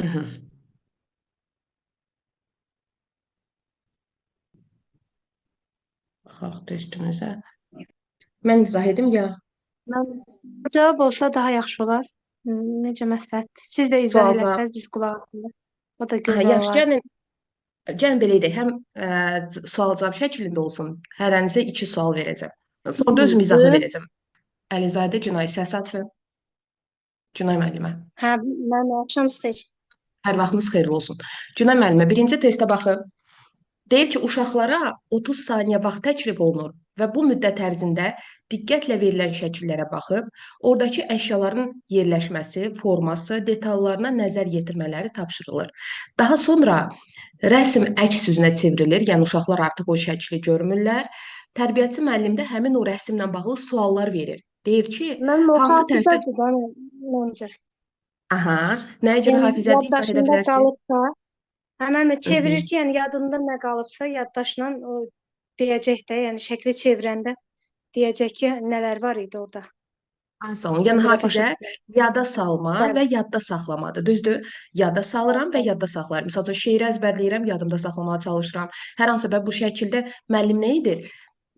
Mhm. Baxaq testimizə. Mən izah edim ya, Mən cavab olsa daha yaxşı olar. Necə məsləhətdir? Siz də izah sual cavab. eləsəz biz qulaq asırıq. O da Aha, gözəl yaxşı, olar. gəlin belə edək. Həm sual cavab şəklində olsun. Hərənizə 2 sual verəcəm. Sonra da özüm izahını Düzdür. verəcəm. Əlizadə Günay səs atın. Günay müəllimə. Hə, mən axşam xeyir. Hər vaxtınız xeyirli olsun. Günay müəllimə, birinci testə baxın. Deyir ki, uşaqlara 30 saniyə vaxt təklif olunur və bu müddət ərzində diqqətlə verilən şəkillərə baxıb, oradakı əşyaların yerləşməsi, forması, detallarına nəzər yetirmələri tapşırılır. Daha sonra rəsm əks üzünə çevrilir, yəni uşaqlar artıq o şəkli görmürlər. Tərbiyəçi müəllim də həmin o rəsmlə bağlı suallar verir. Deyir ki, Mənim o hansı tərsə... hafizədir də məncə. Aha, nəyə görə Yəni hafizədir izah edə yaddaşında bilərsin? qalıbsa, həmin Hı -hı. çevirir ki, yəni yadında nə qalıbsa, yaddaşla o deyəcək də, yəni şəkli çevirəndə deyəcək ki, nələr var idi orada. Asıl. Yəni Mən belə başa hafizə düşürəm. yada salma Bəli, və yadda saxlamadır. Düzdür? Yada salıram və bəli. yadda saxlayıram. Məsələn, şeiri əzbərləyirəm, yadımda saxlamağa çalışıram. Hər hansı bir bu şəkildə müəllim nə idi?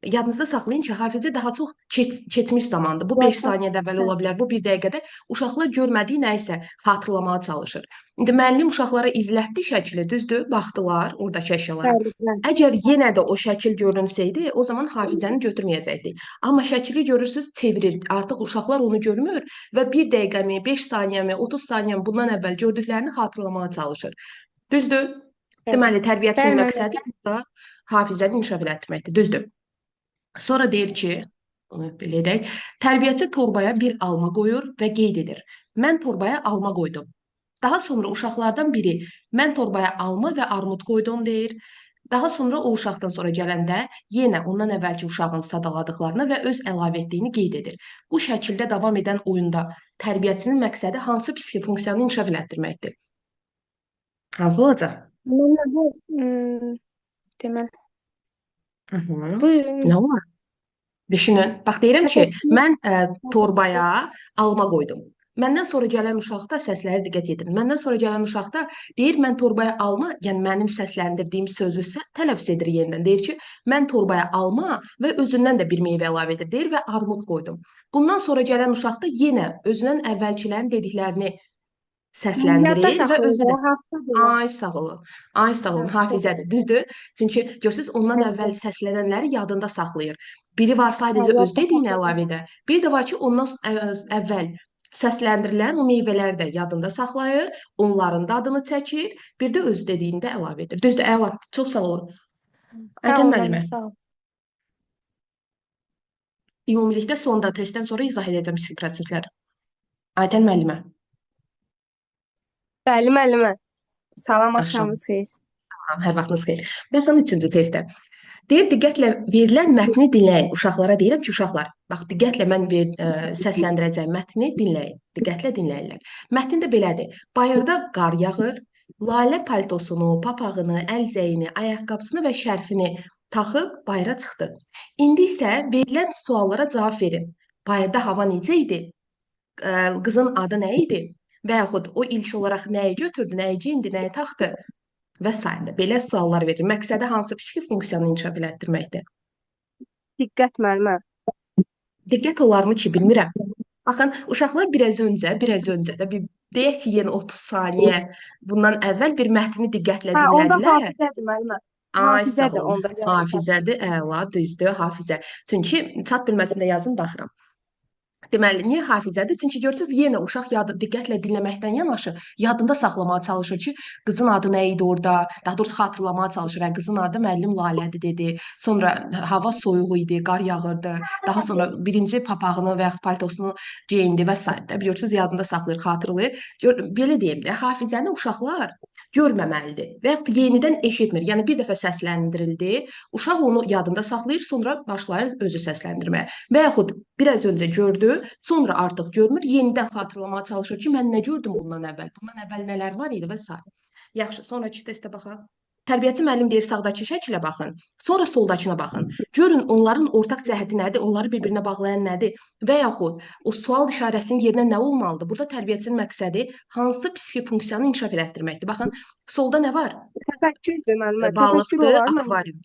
Yadınızda saxlayın ki, hafizə daha çox keçmiş zamandır. Bu 5 Yadda, saniyədə əvvəl hə, ola bilər, bu 1 dəqiqədə uşaqlar görmədiyi nə isə xatırlamağa çalışır. İndi müəllim uşaqlara izlətdi şəkli, düzdür? Baxdılar oradakı əşyalara. bəli, bəli. Əgər yenə də o şəkil görünsəydi, o zaman hafizəni götürməyəcəkdik. Amma şəkili görürsüz, çevirir. Artıq uşaqlar onu görmür və 1 dəqiqəmi, 5 saniyəmi, 30 saniyəmi bundan əvvəl gördüklərini xatırlamağa çalışır. Düzdür? Bəli, Deməli, tərbiyəçinin bəli, mən məqsədi burada hafizəni inkişaf etdirməkdir. Düzdür? Sonra deyir ki, bunu belə edək, tərbiyəçi torbaya bir alma qoyur və qeyd edir. Mən torbaya alma qoydum. Daha sonra uşaqlardan biri mən torbaya alma və armud qoydum deyir. Daha sonra o uşaqdan sonra gələndə yenə ondan əvvəlki uşağın sadaladıqlarını və öz əlavə etdiyini qeyd edir. Bu şəkildə davam edən oyunda tərbiyəçinin məqsədi hansı psixi funksiyanı inkişaf etdirməkdir? Hansı olacaq? mənə bu deməli Hı -hı. bu Nə olar? Düşünün. Bax deyirəm ki, təfəkkür mən torbaya alma qoydum. Məndən sonra gələn uşaqda səsləri diqqət yetirin. Məndən sonra gələn uşaqda deyir mən torbaya alma, yəni mənim səsləndirdiyim sözü tələffüz edir yenidən. Deyir ki, mən torbaya alma və özündən də bir meyvə əlavə edir. Deyir və armud qoydum. Bundan sonra gələn uşaqda yenə özünün əvvəlkilərin dediklərini yadda səsləndirir və saxlayır özü da, də hansısa deyil. ay sağ olun. Ay sağ olun. Hə, Hafizədir. Düzdür? Çünki görürsüz ondan əvvəl hə, səslənənləri yadında saxlayır. Biri var hə, sadəcə öz yadda dediyini saxlayır. əlavə edə. Bir də var ki, ondan əvvəl səsləndirilən o meyvələri də yadında saxlayır, onların dadını çəkir, bir də öz dediyini də əlavə edir. Düzdür? Əla. Çox sağ olun. Sağ Aytən ol, müəllimə, mənə sağ ol. ümumilikdə sonda testdən sonra izah edəcəm psixi prosesləri. Aytən müəllimə, Bəli, müəllimə. Salam, axşam axşamınız xeyir. hər vaxtınız xeyir. Bəs 3-cü testdə. Deyir, diqqətlə verilən mətni dinləyin. Uşaqlara deyirəm ki, uşaqlar, bax, diqqətlə mən səsləndirəcəyim mətni dinləyin. Diqqətlə dinləyirlər. Mətn də belədir. Bayırda qar yağır, Lalə paltosunu, papağını, əlcəyini, ayaqqabısını və şərfini taxıb bayıra çıxdı. İndi isə verilən suallara cavab verin. Bayırda hava necə idi? Qızın adı nə idi? Və yaxud o ilk olaraq nəyi götürdü, nəyi geyindi, nəyi taxdı? Və s. Belə suallar verir. Məqsədi hansı psixi funksiyanı inkişaf elətdirməkdir? Diqqət müəllimə. Diqqət olarmı ki, bilmirəm. Baxın, uşaqlar biraz öncə də bir deyək ki, yenə 30 saniyə bundan əvvəl bir mətni diqqətlə Hə, onda dinlədilər. hafizədir müəllimə. Ay, sağ Hafizədir olun. onda. Hafizədir, əla, düzdür, hafizə. Çünki çat bilməsində yazın, baxıram. Deməli, niyə hafizədir? Çünki görürsüz, yenə uşaq diqqətlə dinləməkdən yanaşı yadında saxlamağa çalışır ki, qızın adı nə idi orada, daha doğrusu xatırlamağa çalışır. Hə, qızın adı müəllim Lalədir dedi. Sonra hava soyuq idi, qar yağırdı. Daha sonra birinci papağını və yaxud paltosunu geyindi və s. Görürsüz, yadında saxlayır, xatırlayır. Belə deyim də, hafizəni uşaqlar görməməlidir və yaxud yenidən eşitmir. Yəni bir dəfə səsləndirildi, uşaq onu yadında saxlayır, sonra başlayır özü səsləndirməyə. Və yaxud biraz öncə gördü, sonra artıq görmür, yenidən xatırlamağa çalışır ki, mən nə gördüm bundan əvvəl? Bundan əvvəl nələr var idi və s. Yaxşı, sonrakı testə baxaq. tərbiyəçi müəllim deyir sağdakı şəkilə baxın, sonra soldakına baxın. Görün onların ortaq cəhəti nədir, onları bir-birinə bağlayan nədir və yaxud o sual işarəsinin yerinə nə olmalıdır? Burada tərbiyəçinin məqsədi hansı psixi funksiyanı inkişaf elətdirməkdir? Baxın, solda nə var? Təfəkkürdür müəllimə. Təfəkkür Balıqdır, olar mı? akvarium.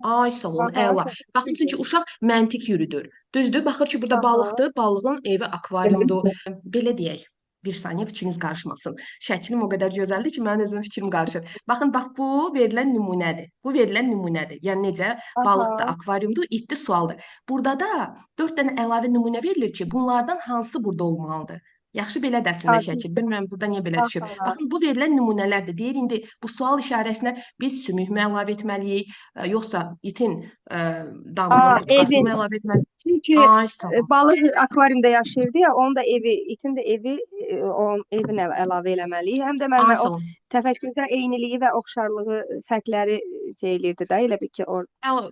Ay sağ olun, Aha, əla. Baxın, çünki uşaq məntiq yürüdür. Düzdür? Baxır ki, burada aha. balıqdır, balığın evi akvariumdur. Belə deyək. Bir saniyə fikriniz qarışmasın. Şəklim o qədər gözəldir ki, mənim özüm fikrim qarışır. Baxın, bax bu verilən nümunədir. Bu verilən nümunədir. Yəni necə? Balıqdır, Aha. akvariumdur, itdir, sualdır. Burada da 4 dənə əlavə nümunə verilir ki, bunlardan hansı burada olmalıdır? Yaxşı, belə də əslində Aydın. şəkil. Bilmirəm burada niyə belə düşüb. Aha. Baxın, bu verilən nümunələrdir. Deyir, indi bu sual işarəsinə biz sümük mü əlavə etməliyik, yoxsa itin damının tutqasını mı Evi. əlavə etməliyik? Çünki Ay, sağ ol. balıq akvariumda yaşayırdı ya, onun da evi, itin də evi, onun evinə əlavə eləməliyik. Həm də Ay, müəllimə sağ o ol. təfəkkürdə eyniliyi və oxşarlığı fərqləri şey eləyirdi da, elə bil ki, o Əla,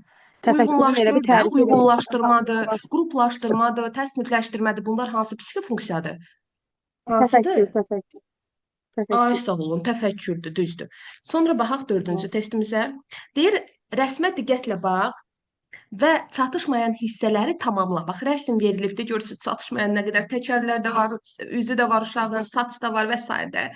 təfəkkürün elə bir uyğunlaşdırır da, tərifi var. uyğunlaşdırmadır, qruplaşdırmadır, təsnifləşdirmədir. Bunlar hansı psixi funksiyadır? Təfəkkür, Hansıdır? təfəkkür, Ay, təfəkkür. sağ olun, təfəkkürdür, düzdür. Sonra baxaq 4-cü testimizə. Deyir, rəsmə diqqətlə bax və çatışmayan hissələri tamamla. Bax, rəsm verilibdir, görürsünüz, çatışmayan nə qədər təkərlər də var, üzü də var uşağın, saç da var və s. də.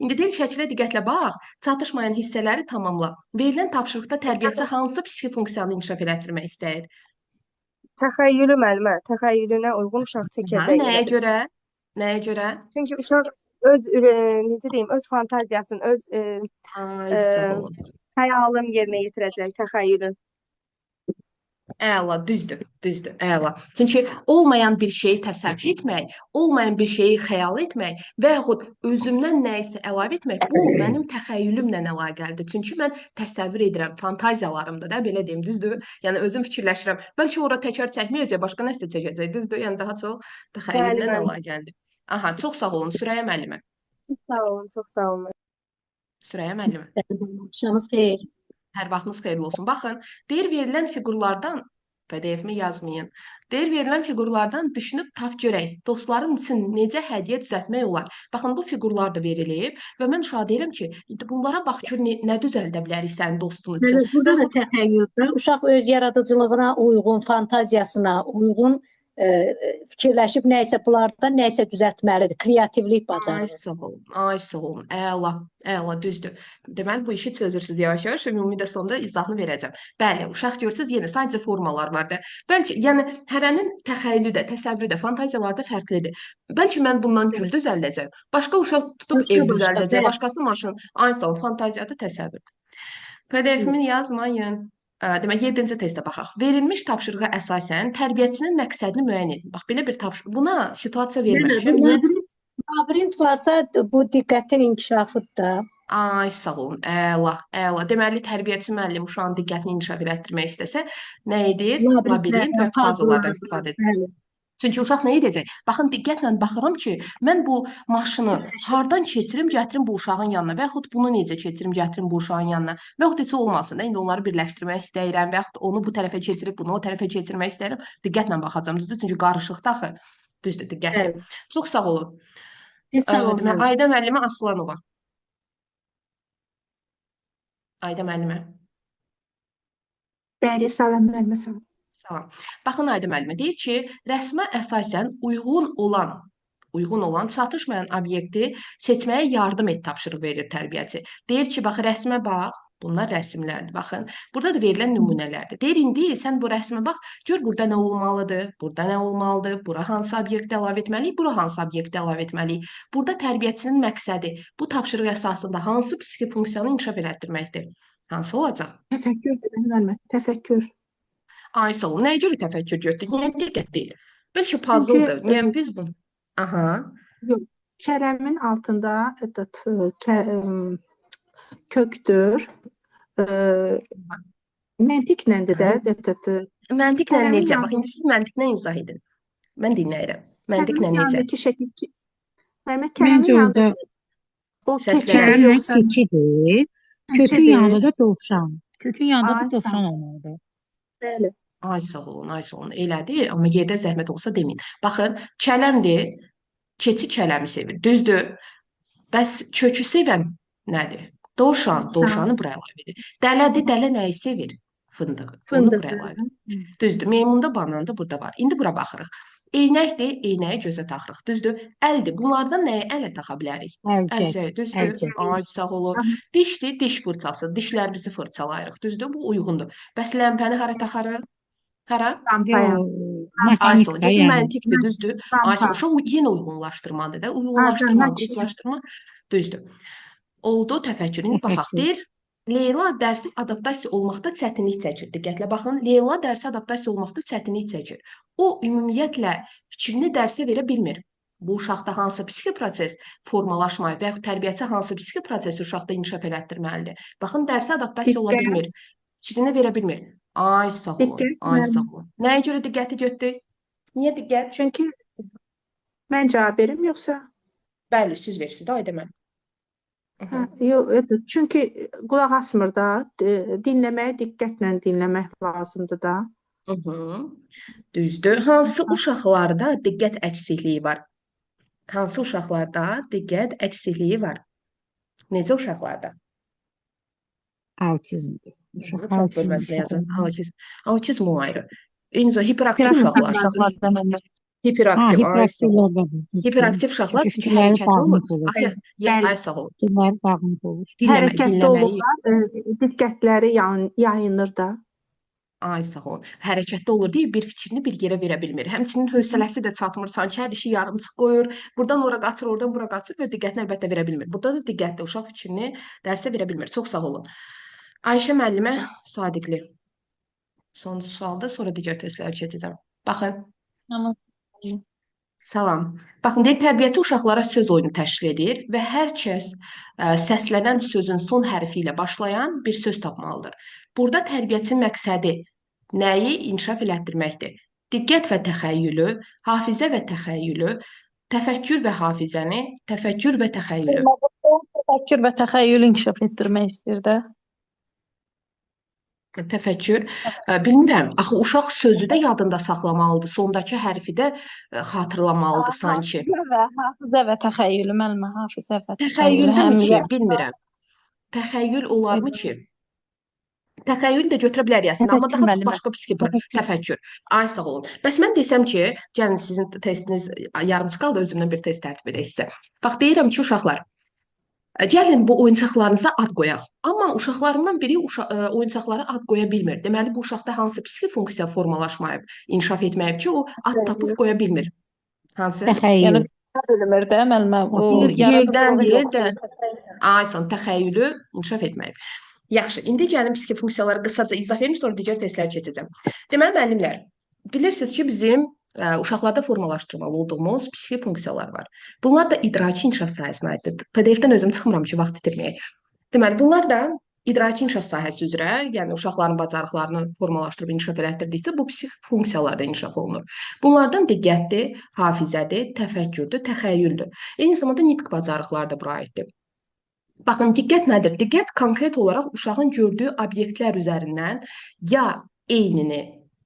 İndi deyir, şəkilə diqqətlə bax, çatışmayan hissələri tamamla. Verilən tapşırıqda tərbiyəçi hansı psixi funksiyanı inkişaf elətdirmək istəyir? Təxəyyülü müəllimə, təxəyyülünə uyğun uşaq Hə, çəkəcək nəyə elə bil. görə? Nəyə görə? Çünki uşaq öz necə deyim, öz fantaziyasını, öz Ay, sağ olun. xəyalını yerinə yetirəcək təxəyyülün. Əla, düzdür, düzdür, əla. Çünki olmayan bir şeyi təsəvvür etmək, olmayan bir şeyi xəyal etmək və yaxud özümdən nə isə əlavə etmək, bu mənim təxəyyülümlə əlaqəlidir. Çünki mən təsəvvür edirəm, fantaziyalarımda da belə deyim, düzdür? Yəni özüm fikirləşirəm. Bəlkə ora təkər çəkməyəcək, başqa nəsə çəkəcək, düzdür? Yəni daha çox Bəli, təxəyyüllə bəli. əlaqəlidir. Aha, çox sağ olun Sürəyya müəllimə. Sağ olun, çox sağ olun. Sürəyya müəllimə. Axşamınız xeyir. Hər vaxtınız xeyirli olsun. Baxın, deyir verilən fiqurlardan PDF-mi yazmayın. Deyir verilən fiqurlardan düşünüb tap görək. Dostların üçün necə hədiyyə düzəltmək olar? Baxın, bu fiqurlar da verilib və mən uşağa deyirəm ki, bunlara bax gör nə düzəldə bilərik sənin dostun üçün. Bəli, burada da təxəyyüldə uşaq öz yaradıcılığına uyğun, fantaziyasına uyğun fikirləşib nəyisə bunlardan nəyisə düzəltməlidir. Kreativlik Ay bacarığı. sağ olun, ay sağ olun. Əla, əla, düzdür. Deməli, bu işi çözürsünüz yavaş-yavaş. Ümumi də sonda izahını verəcəm. Bəli, uşaq görürsünüz, yenə sadəcə formalar var da. Bəlkə, yəni hərənin təxəyyülü də, təsəvvürü də, fantaziyaları da fərqlidir. Bəlkə mən bundan gül düzəldəcəm. Başqa uşaq tutub ev Başqa, düzəldəcək, bəli. başqası maşın. Ay sağ olun, fantaziyada təsəvvür. PDF-mi yazmayın. Demək, 7-ci testə baxaq. Verilmiş tapşırığa əsasən tərbiyəçinin məqsədini müəyyən edin. Bax, belə bir tapşırıq. Buna situasiya Bəli, verməmişəm. bu Niyə? labirint varsa bu diqqətin inkişafıdır da. Ay sağ olun. Əla, əla. Deməli tərbiyəçi müəllim uşağın diqqətini inkişaf elətdirmək istəsə, nə edir? Labirint və puzzlelardan istifadə edir. Bəli. Çünki uşaq nə edəcək? Baxın, diqqətlə baxıram ki, mən bu maşını hardan keçirim, gətirim bu uşağın yanına və yaxud bunu necə keçirim, gətirim bu uşağın yanına və yaxud heç olmasın da, indi onları birləşdirmək istəyirəm və yaxud onu bu tərəfə keçirib, bunu o tərəfə keçirmək istəyirəm. Diqqətlə baxacağam, düzdür? Çünki qarışıqdır axı. Düzdür, diqqətli. Bəli. Çox sağ olun. Siz sağ olun. Deməli, Ayda müəllimə Aslanova. Ayda müəllimə. Bəli, salam müəllimə, salam. Salam. Baxın Ayda müəllimə deyir ki, rəsmə əsasən uyğun olan çatışmayan obyekti seçməyə yardım et tapşırıq verir tərbiyəçi. Deyir ki, bax rəsmə bax, bunlar rəsmlərdir. Baxın, burada da verilən nümunələrdir. Deyir indi sən bu rəsmə bax, gör burada nə olmalıdır, burada nə olmalıdır, bura hansı obyekti əlavə etməliyik, bura hansı obyekti əlavə etməliyik. Burada tərbiyəçinin məqsədi bu tapşırıq əsasında hansı psixi funksiyanı inkişaf elətdirməkdir? Hansı olacaq? Təfəkkür dedim müəllimə, təfəkkür. Ay sağ ol. Nəyə görə təfəkkür götürdün? Niyə diqqət deyil? Bəlkə puzzle-dır. Niyə biz bunu? Aha. Yox, kələmin altında kökdür. Məntiqləndir də. Məntiqlə Kələmin necə? Bax, yanında- indi siz məntiqlə izah edin. Mən dinləyirəm. Məntiqlə Kələmin necə? yanındakı şəkil müəllimə, kələmin Məncə orada yanındakı o səslər- keçidir kəlmə yoxsa keçidir. Kökün keçidir? yanında da dovşan. Kökün yanında Ay, da sağ dovşan ol. olmalıdır. Bəli. Ay sağ olun, ay sağ olun. Elədir, amma yerdə zəhmət olsa deməyin. Baxın, kələmdir. Keçi kələmi sevir. Düzdür? Bəs kökü sevən nədir? Dovşanı bura əlavə edir. Dələdir, dələ nəyi sevir? Fındıq. Onu Fındığı. bura əlavə edir. Düzdür. Meymunda, bananda burada var. İndi bura baxırıq. Eynəkdir, eynəyi gözə taxırıq. Düzdür. Əldir. Bunlardan nəyi ələ taxa bilərik? Əlcək. Əlcək, düzdür. Əlcək. Ay, sağ olun. Dişdir, diş fırçası. Dişlərimizi fırçalayırıq. Düzdür. Bu uyğundur. Bəs ləmpəni hara taxarıq? Hara? Lampaya. Ay, sol. Maşinikdə Kesin yəni. məntiqdir, düzdür. Ay, Lampa. uşaq yenə uyğunlaşdırmadır da. Uyğunlaşdırma, qruplaşdırma. Düzdür. Oldu təfəkkür. İndi baxaq. Təfəkkür. Deyir, Leyla dərsi adaptasiya olmaqda çətinlik çəkir. Diqqətlə baxın. Leyla dərsi adaptasiya olmaqda çətinlik çəkir. O ümumiyyətlə fikrini dərsə verə bilmir. Bu uşaqda hansı psixi proses formalaşmayıb və yaxud tərbiyəçi hansı psixi prosesi uşaqda inkişaf elətdirməlidir? Baxın, dərsə adaptasiya ola Diqqət. bilmir. Fikrini verə bilmir. Ay, sağ olun. Diqqət, Ay, sağ olun. Nəyə görə diqqəti götürdük? Niyə diqqət? Çünki mən cavab verim yoxsa? Bəli, siz versiniz. Ayda mən. Çünki qulaq asmır da, dinləməyə diqqətlə dinləmək lazımdır da. Düzdür. Hansı uşaqlarda diqqət əksikliyi var? Hansı uşaqlarda diqqət əksikliyi var? Necə uşaqlarda? Autizmdir. Uşaq bölməsinə yazın. Autizm o ayrı. Eyni zamanda hiperaktiv uşaqlar. Hiperaktiv, ay sağ olun. Hiperaktiv uşaqlar çünki hərəkətli olur. Ay sağ olun. Fikirləri dağınıq olur. Hərəkətli olurlar, diqqətləri yayınır da. Ay sağ olun. Hərəkətli olur deyə bir fikrini bir yerə verə bilmir. Həmçinin hövsələsi də çatmır. Sanki hər işi yarımçıq qoyur. Buradan ora qaçır, oradan bura qaçır və diqqətini əlbəttə verə bilmir. Burada da diqqətli uşaq fikrini dərsə verə bilmir. Çox sağ olun. Ayşə müəllimə Sadiqli. Son sualda, sonra digər testləri keçəcəm. Baxın. Salam. Baxın, deyək, tərbiyəçi uşaqlara söz oyunu təşkil edir və hər kəs səslənən sözün son hərfi ilə başlayan bir söz tapmalıdır. Burada tərbiyəçinin məqsədi nəyi inkişaf elətdirməkdir? Diqqət və təxəyyülü, hafizə və təxəyyülü, təfəkkür və hafizəni, təfəkkür və təxəyyülü. Təfəkkür və təxəyyül inkişaf etdirmək istəyir də. Təfəkkür, bilmirəm, axı uşaq sözü də yadında saxlamalıdır, sondakı hərfi də xatırlamalıdır sanki. Hafizə və təxəyyülü, müəllimə, hafizə və təxəyyülü. Təxəyyüldəmi ki, bilmirəm. Təxəyyül olarmı ki? Təxəyyül də götürə bilər Yasin, amma daha çox başqa psixi təfəkkür. Ay sağ olun. Bəs mən desəm ki, gəlin sizin testiniz yarımçıq qaldı, özümdən bir test tərtib edək sizə. Bax, deyirəm ki, uşaqlar, gəlin bu oyuncaqlarınıza ad qoyaq. Amma uşaqlarından biri oyuncaqlara ad qoya bilmir. Deməli, bu uşaqda hansı psixi funksiya formalaşmayıb, inkişaf etməyib ki, o ad tapıb qoya bilmir. Hansı? Təxəyyül. Bilmir də, müəllimə. Yerdən. Aysan, təxəyyülü inkişaf etməyib. Yaxşı, indi gəlin psixi funksiyaları qısaca izah verim, sonra digər testləri keçəcəm. Deməli, müəllimlər, bilirsiniz ki, bizim uşaqlarda formalaşdırmalı olduğumuz psixi funksiyalar var. Bunlar da idraki inkişaf sahəsinə aiddir. PDF-dən özüm çıxmıram ki, vaxt itirməyək. Deməli, bunlar da idraki inkişaf sahəsi üzrə, yəni uşaqların bacarıqlarını formalaşdırıb inkişaf elətdirdikcə bu psixi funksiyalar da inkişaf olunur. Bunlardan diqqətdir, hafizədir, təfəkkürdür, təxəyyüldür. Eyni zamanda nitq bacarıqları da bura aiddir. Baxın, diqqət nədir? Diqqət konkret olaraq uşağın gördüyü obyektlər üzərindən ya eyni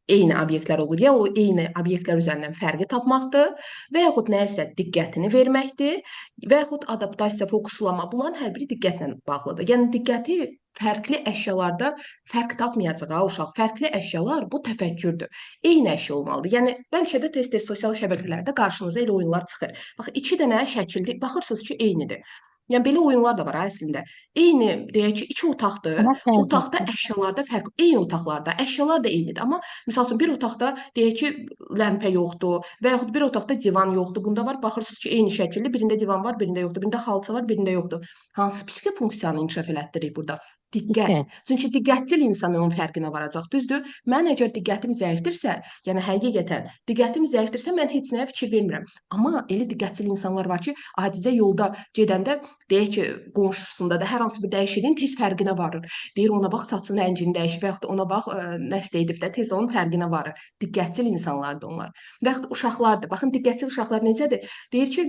obyektlər olur, ya o eyni obyektlər üzərindən fərqi tapmaqdır və yaxud nəyisə diqqətini verməkdir və yaxud adaptasiya, fokuslama. Bunların hər biri diqqətlə bağlıdır. Yəni, diqqəti fərqli əşyalarda fərq tapmayacaq uşaq. Fərqli əşyalar bu təfəkkürdür. Eyni əşya olmalıdır. Yəni, bəlkə də tez-tez sosial şəbəkələrdə qarşınıza elə oyunlar çıxır. Bax, 2 dənə şəkildir, baxırsınız ki, eynidir. Yəni, belə oyunlar da var əslində. Eyni, deyək ki, 2 otaqdır. Otaqda əşyalarda fərq, eyni otaqlarda əşyalar da eynidir. Amma, misal üçün, bir otaqda deyək ki, ləmpə yoxdur və yaxud bir otaqda divan yoxdur. Bunda var, baxırsınız ki, eyni şəkildə, birində divan var, birində yoxdur. Birində xalça var, birində yoxdur. Hansı psixi funksiyanı inkişaf elətdirir burada? Diqqət. Çünki diqqətcil insan onun fərqinə varacaq, düzdür? Mən əgər diqqətim zəifdirsə, yəni həqiqətən diqqətim zəifdirsə, mən heç nəyə fikir vermirəm. Amma elə diqqətcil insanlar var ki, adicə yolda gedəndə, deyək ki, qonşusunda da hər hansı bir dəyişikliyin tez fərqinə varır. Deyir, ona bax, saçının rəngini dəyişir və yaxud ona bax, nəsə edib də tez onun fərqinə varır. Diqqətcil insanlardır onlar. Və yaxud uşaqlardır. Baxın, diqqətcil uşaqlar necədir? Deyir ki,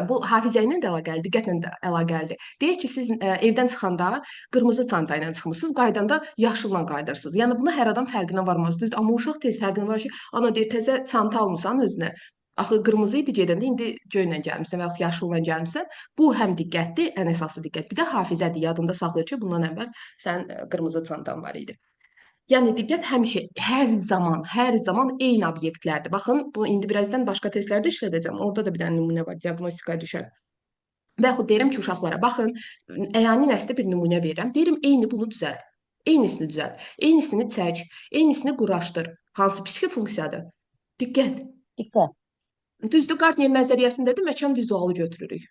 bu hafizə ilə də əlaqəlidir, diqqətlə də əlaqəlidir. Deyək ki, siz evdən çıxanda qırmızı çanta ilə çıxmısınız, qaydanda yaşılla qayıdırsınız. Yəni, buna hər adam fərqinə varmaz. Düz, amma uşaq tez fərqinə var ki, ana deyir, təzə çanta almısan özünə. Axı qırmızı idi gedəndə, indi göylə gəlmisən və yaxud yaşılla gəlmisən. Bu həm diqqətdir, ən əsası diqqət. Bir də hafizədir. Yadında saxlayır ki, bundan əvvəl sən qırmızı çantan var idi. Yəni diqqət həmişə, hər zaman eyni obyektlərdir. Baxın, bu indi birazdan başqa testlərdə işlədəcəm. Orada da bir dənə nümunə var, diaqnostikaya düşən. Və yaxud deyirəm ki, uşaqlara, baxın, əyani nəslə bir nümunə verirəm. Deyirəm, eyni bunu düzəlt. Eynisini düzəlt. Eynisini çək. Eynisini quraşdır. Hansı psixi funksiyadır? Diqqət. Diqqət. Düzdür, Gardner nəzəriyyəsində də məkan vizualı götürürük.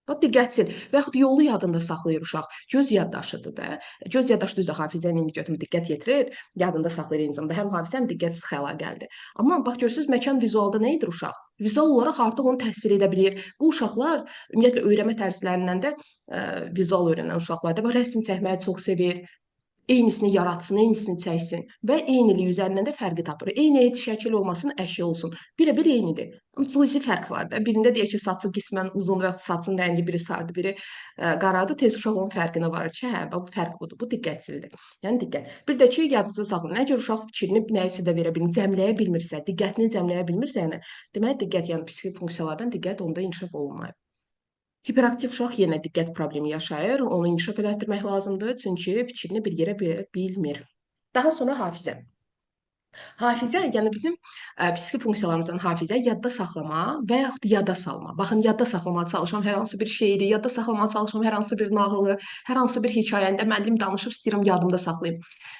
Bax, diqqətsil və yaxud yolu yadında saxlayır uşaq. Göz yaddaşıdır da. Göz yaddaşı düzdür, hafizəni indi götürür, diqqət yetirir, yadında saxlayır eyni zamanda. Həm hafizə, həm diqqət sıx əlaqəlidir. Amma bax, görürsünüz, məkan vizualda nə edir uşaq? Vizual olaraq artıq onu təsvir edə bilir. Bu uşaqlar, ümumiyyətlə, öyrənmə tərzlərindən də vizual öyrənən uşaqlar da rəsm çəkməyi çox sevir. Eynisini yaratsın, eynisini çəksin və eyniliyi üzərindən də fərqi tapır. Eyni şəkil olmasın, əşya olsun. Birə-bir eynidir. Cüzi fərq var da. Birində deyək ki, saçı qismən uzun və saçın rəngi biri sarıdır, biri qaradır. Tez uşaq onun fərqinə varır ki, hə, bu fərq budur. Bu diqqətsizlikdir. Yəni diqqət. Bir də ki, yadınızda saxlayın. Əgər uşaq fikrini nəyisə də verə bilmir, cəmləyə bilmirsə, diqqətini cəmləyə bilmirsə, yəni deməli diqqət, yəni psixi funksiyalardan diqqət onda inkişaf olunmayıb. Hiperaktiv uşaq yenə diqqət problemi yaşayır. Onu inkişaf elətdirmək lazımdır. Çünki fikrini bir yerə bilmir. Daha sonra hafizə. Hafizə, yəni bizim psixi funksiyalarımızdan hafizə yadda saxlama və yaxud yada salma. Baxın, yadda saxlamaya çalışam hər hansı bir şeyi, yadda saxlamaya çalışam hər hansı bir nağılı, hər hansı bir hekayəndə müəllim danışıb istəyirəm yadımda saxlayım.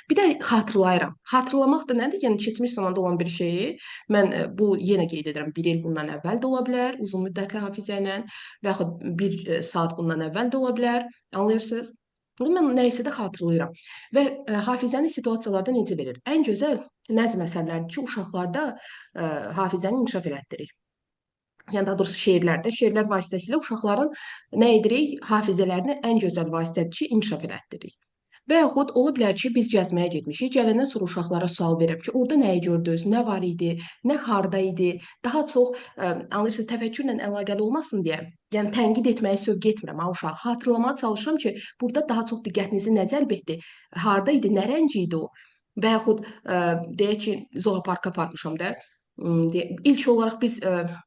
Bir də xatırlayıram. Xatırlamaq da nədir? Yəni keçmiş zamanda olan bir şeyi mən bu yenə qeyd edirəm. 1 il bundan əvvəl də ola bilər, uzun müddətli hafizə ilə və yaxud 1 saat bundan əvvəl də ola bilər. Anlayırsınız? Mən nə isə də xatırlayıram. Və hafizəni situasiyalarda necə verir? Ən gözəl nəzm əsərləridir ki, uşaqlarda hafizəni inkişaf elətdirir. Yəni daha doğrusu şeirlər vasitəsilə uşaqların nə edirik? Hafizələrini ən gözəl vasitədir ki, inkişaf elətdiririk. Və yaxud ola bilər ki, biz gəzməyə getmişik, gələndən sonra uşaqlara sual verib ki, orada nəyi gördünüz, nə var idi, nə harda idi, daha çox anlayırsınız, təfəkkürlə əlaqəli olmasın deyə, yəni tənqid etməyə sövq etmirəm, uşaq, xatırlamaya çalışıram ki, burada daha çox diqqətinizi nə cəlb etdi, harda idi, nə rəngi idi o, və yaxud deyək ki, zooparka aparmışam da, İlk olaraq biz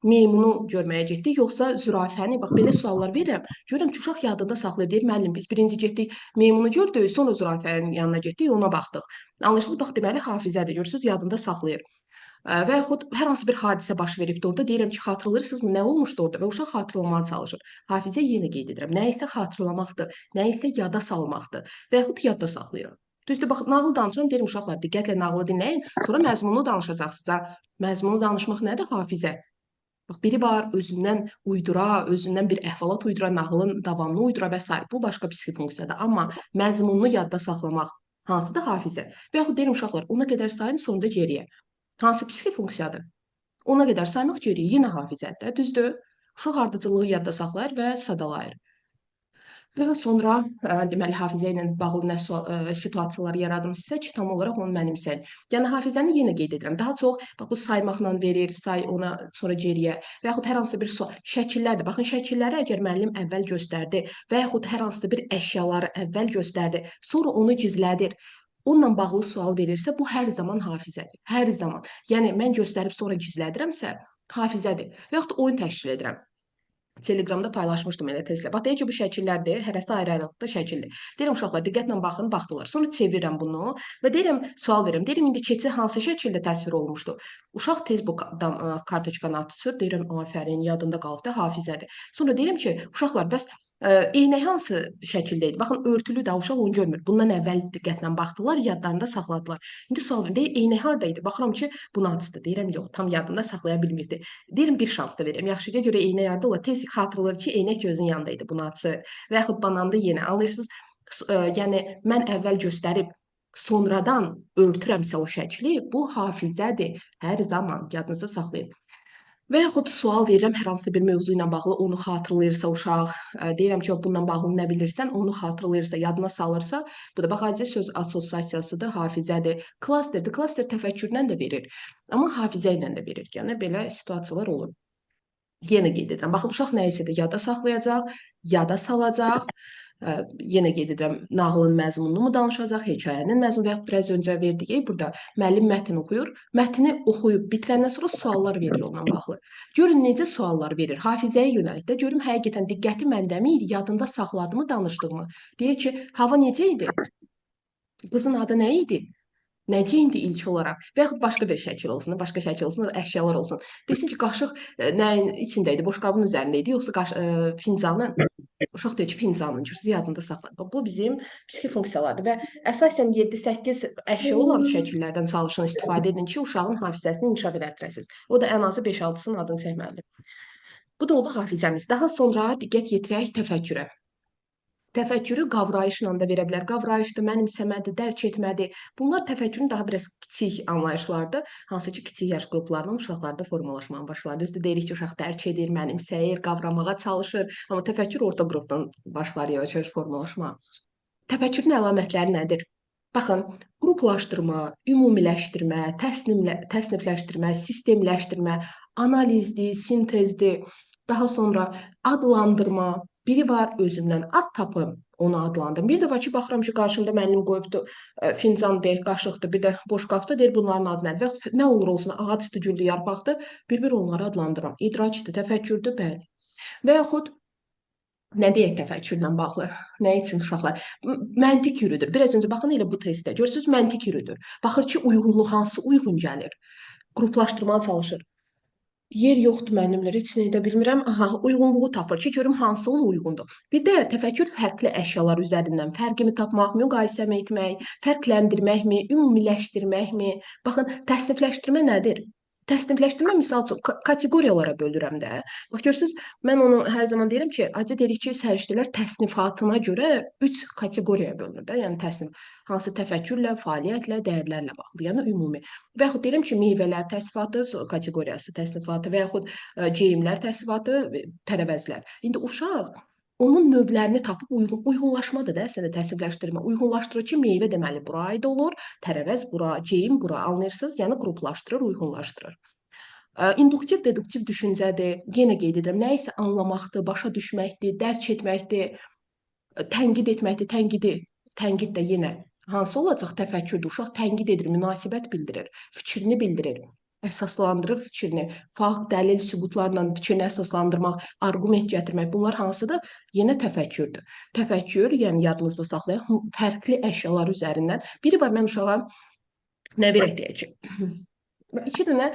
meymunu görməyə getdik, yoxsa zürafəni? Bax, belə suallar verirəm. Görürəm ki, uşaq yadında saxlayır. Deyir, müəllim, biz birinci getdik, meymunu gördük, sonra zürafənin yanına getdik, ona baxdıq. Anlaşıldı? Bax, deməli, hafizədir. Görürsünüz, yadında saxlayır. Və yaxud hər hansı bir hadisə baş veribdir orada. Deyirəm ki, xatırlayırsınızmı, nə olmuşdu orada? Və uşaq xatırlamaya çalışır. Hafizə yenə qeyd edirəm. Nə isə xatırlamaqdır, nə isə yada salmaqdır və yaxud yadda saxlayıram. Düzdür, bax, nağıl danışıram, deyirəm uşaqlar, diqqətlə nağılı dinləyin, sonra məzmununu danışacaqsınız. Məzmunu danışmaq nədir? Hafizə. Bax, biri var, özündən uydura, özündən bir əhvalat uydura, nağılın davamını uydura və s. Bu başqa psixi funksiyadır. Amma məzmununu yadda saxlamaq hansıdır? Hafizə. Və yaxud deyirəm uşaqlar, ona qədər sayın, sonra da geriyə. Hansı psixi funksiyadır? Ona qədər saymaq geriyə, yenə hafizədir, düzdür? Uşaq ardıcılığı yadda saxlayır və sadalayır. Və sonra, deməli, hafizə ilə bağlı nə situasiyalar yaradım sizə ki, tam olaraq onu mənimsəyin. Yəni, hafizəni yenə qeyd edirəm. Daha çox, bax, bu saymaqla verir, say ona, sonra geriyə və yaxud hər hansı bir şəkillərdir. Baxın, şəkilləri əgər müəllim əvvəl göstərdi və yaxud hər hansı bir əşyaları əvvəl göstərdi, sonra onu gizlədir, onunla bağlı sual verirsə, bu hər zaman hafizədir. Hər zaman. Yəni, mən göstərib sonra gizlədirəmsə, hafizədir. Və yaxud oyun təşkil edirəm. Telegramda paylaşmışdım elə tezlə. Bax, deyək ki, bu şəkillərdir, hərəsi ayrı-ayrılıqda şəkildir. Deyirəm, uşaqlar, diqqətlə baxın, baxdılar. Sonra çevirirəm bunu və deyirəm, sual verirəm. Deyirəm, indi keçi hansı şəkildə təsvir olmuşdu? Uşaq tez bu kartoçkanı atır, deyirəm, afərin, yadında qalıbdı, hafizədir. Sonra deyirəm ki, uşaqlar, bəs eynək hansı şəkildə idi? Baxın, örtülü də uşaq onu görmür. Bundan əvvəl diqqətlə baxdılar, yadlarında saxladılar. İndi sual verirəm, deyir, eynək harada idi? Baxıram ki, bunu açdı. Deyirəm, yox, tam yadında saxlaya bilmirdi. Deyirəm, bir şans da verirəm. Yaxşıca görə eynək harada olar? Tez xatırlayır ki, eynək gözün yanında idi, bunu açır. Və yaxud bananda yenə, anlayırsınız? Yəni, mən əvvəl göstərib, sonradan örtürəmsə o şəkli, bu hafizədir. Hər zaman yadınızda saxlayın. Və yaxud sual verirəm, hər hansı bir mövzu ilə bağlı onu xatırlayırsa uşaq, deyirəm ki, bununla bağlı nə bilirsən, onu xatırlayırsa, yadına salırsa, bu da baxacaq söz assosiasiyasıdır, hafizədir, klasterdir. Klaster təfəkkürdən də verir, amma hafizə ilə də verir. Yəni, belə situasiyalar olur. Yenə qeyd edirəm. Baxın, uşaq nə isə də yada saxlayacaq, yada salacaq Yenə qeyd edirəm, nağılın məzmununu mu danışacaq, hekayənin məzmunu və yaxud biraz öncə verdiyi burada müəllim mətn oxuyur. Mətni oxuyub bitirəndən sonra suallar verir onunla bağlı. Görün necə suallar verir. Hafizəyə yönəlik də görüm həqiqətən diqqəti məndəmi idi, yadında saxladımı danışdığımı. Deyir ki, hava necə idi? Qızın adı nə idi? Nə geyindi ilk olaraq? Və yaxud başqa bir şəkil olsun, başqa şəkil olsun, əşyalar olsun. Desin ki, qaşıq nəyin içində idi? Boşqabın üzərində idi, yoxsa fincanın? Uşaq deyir ki, fincanın, siz yadında saxlayın. Bu bizim psixi funksiyalardır və əsasən 7-8 əşya olan şəkillərdən çalışın, istifadə edin ki, uşağın hafizəsini inkişaf elətdirəsiniz. O da ən azı 5-6-sının adını çəkməlidir. Bu da oldu hafizəmiz. Daha sonra diqqət yetirək təfəkkürə. Təfəkkürü qavrayışla da verə bilər. Qavrayışdır, mənimsəmədir, dərk etmədir. Bunlar təfəkkürün daha biraz kiçik anlayışlardır. Hansı ki, kiçik yaş qruplarının uşaqlarda formalaşmaya başlar. Düzdür, deyirik ki, uşaq dərk edir, mənimsəyir, qavramağa çalışır. Amma təfəkkür orta qrupdan başlar yavaş-yavaş formalaşmağa. Təfəkkürün əlamətləri nədir? Baxın, qruplaşdırma, ümumiləşdirmə, təsnifləşdirmə, sistemləşdirmə, analizdir, sintezdir, daha sonra adlandırma. Biri var özümdən ad tapım, onu adlandırım. Bir də var ki, baxıram ki, qarşımda müəllim qoyubdu, fincan deyək, qaşıqdır, bir də boşqabda deyir, bunların adı nədir? Və nə olur olsun, ağac güldü, yarpaqdır, bir-bir onları adlandırıram. İdraçdır, təfəkkürdür, bəli. Və yaxud nə deyək təfəkkürlə bağlı? Nə üçün uşaqlar? Məntiq yürüdür. Biraz öncə baxın elə bu testdə. Görürsünüz, məntiq yürüdür. Baxır ki, uyğunluq hansı uyğun gəlir. Qruplaşdırmağa çalışır. Yer yoxdur müəllimlər, heç nə edə bilmirəm. Aha, uyğunluğu tapır ki, görüm hansı ona uyğundur. Bir də təfəkkür fərqli əşyalar üzərindən fərqimi tapmaq, müqayisəmi etmək, fərqləndirməkmi, ümumiləşdirməkmi? Baxın, təsnifləşdirmə nədir? Təsnifləşdirmə misal üçün kateqoriyalara bölürəm də. Bax görürsüz, mən onu hər zaman deyirəm ki, ancaq deyirik ki, səriştələr təsnifatına görə 3 kateqoriyaya bölünür də. Yəni təsnif hansı təfəkkürlə, fəaliyyətlə, dəyərlərlə bağlı, yəni ümumi. Və yaxud deyirəm ki, meyvələr təsnifatı kateqoriyası təsnifatı və yaxud geyimlər təsnifatı, tərəvəzlər. İndi uşaq onun növlərini tapıb uyğunlaşmadır da, əslində təsnifləşdirmə. Uyğunlaşdırır ki, meyvə deməli bura aid olur, tərəvəz bura, geyim bura, anlayırsınız? Yəni qruplaşdırır, uyğunlaşdırır. İnduktiv, deduktiv düşüncədir. Yenə qeyd edirəm, nə isə anlamaqdır, başa düşməkdir, dərk etməkdir, tənqid etməkdir, tənqid də yenə hansı olacaq təfəkkürdür. Uşaq tənqid edir, münasibət bildirir, fikrini bildirir. Əsaslandırır fikrini, fakt, dəlil, sübutlarla fikrini əsaslandırmaq, arqument gətirmək, bunlar hansıdır? Yenə təfəkkürdür. Təfəkkür, yəni yadınızda saxlayaq, fərqli əşyalar üzərindən. Biri var, mən uşağa nə verək deyəcək? 2 dənə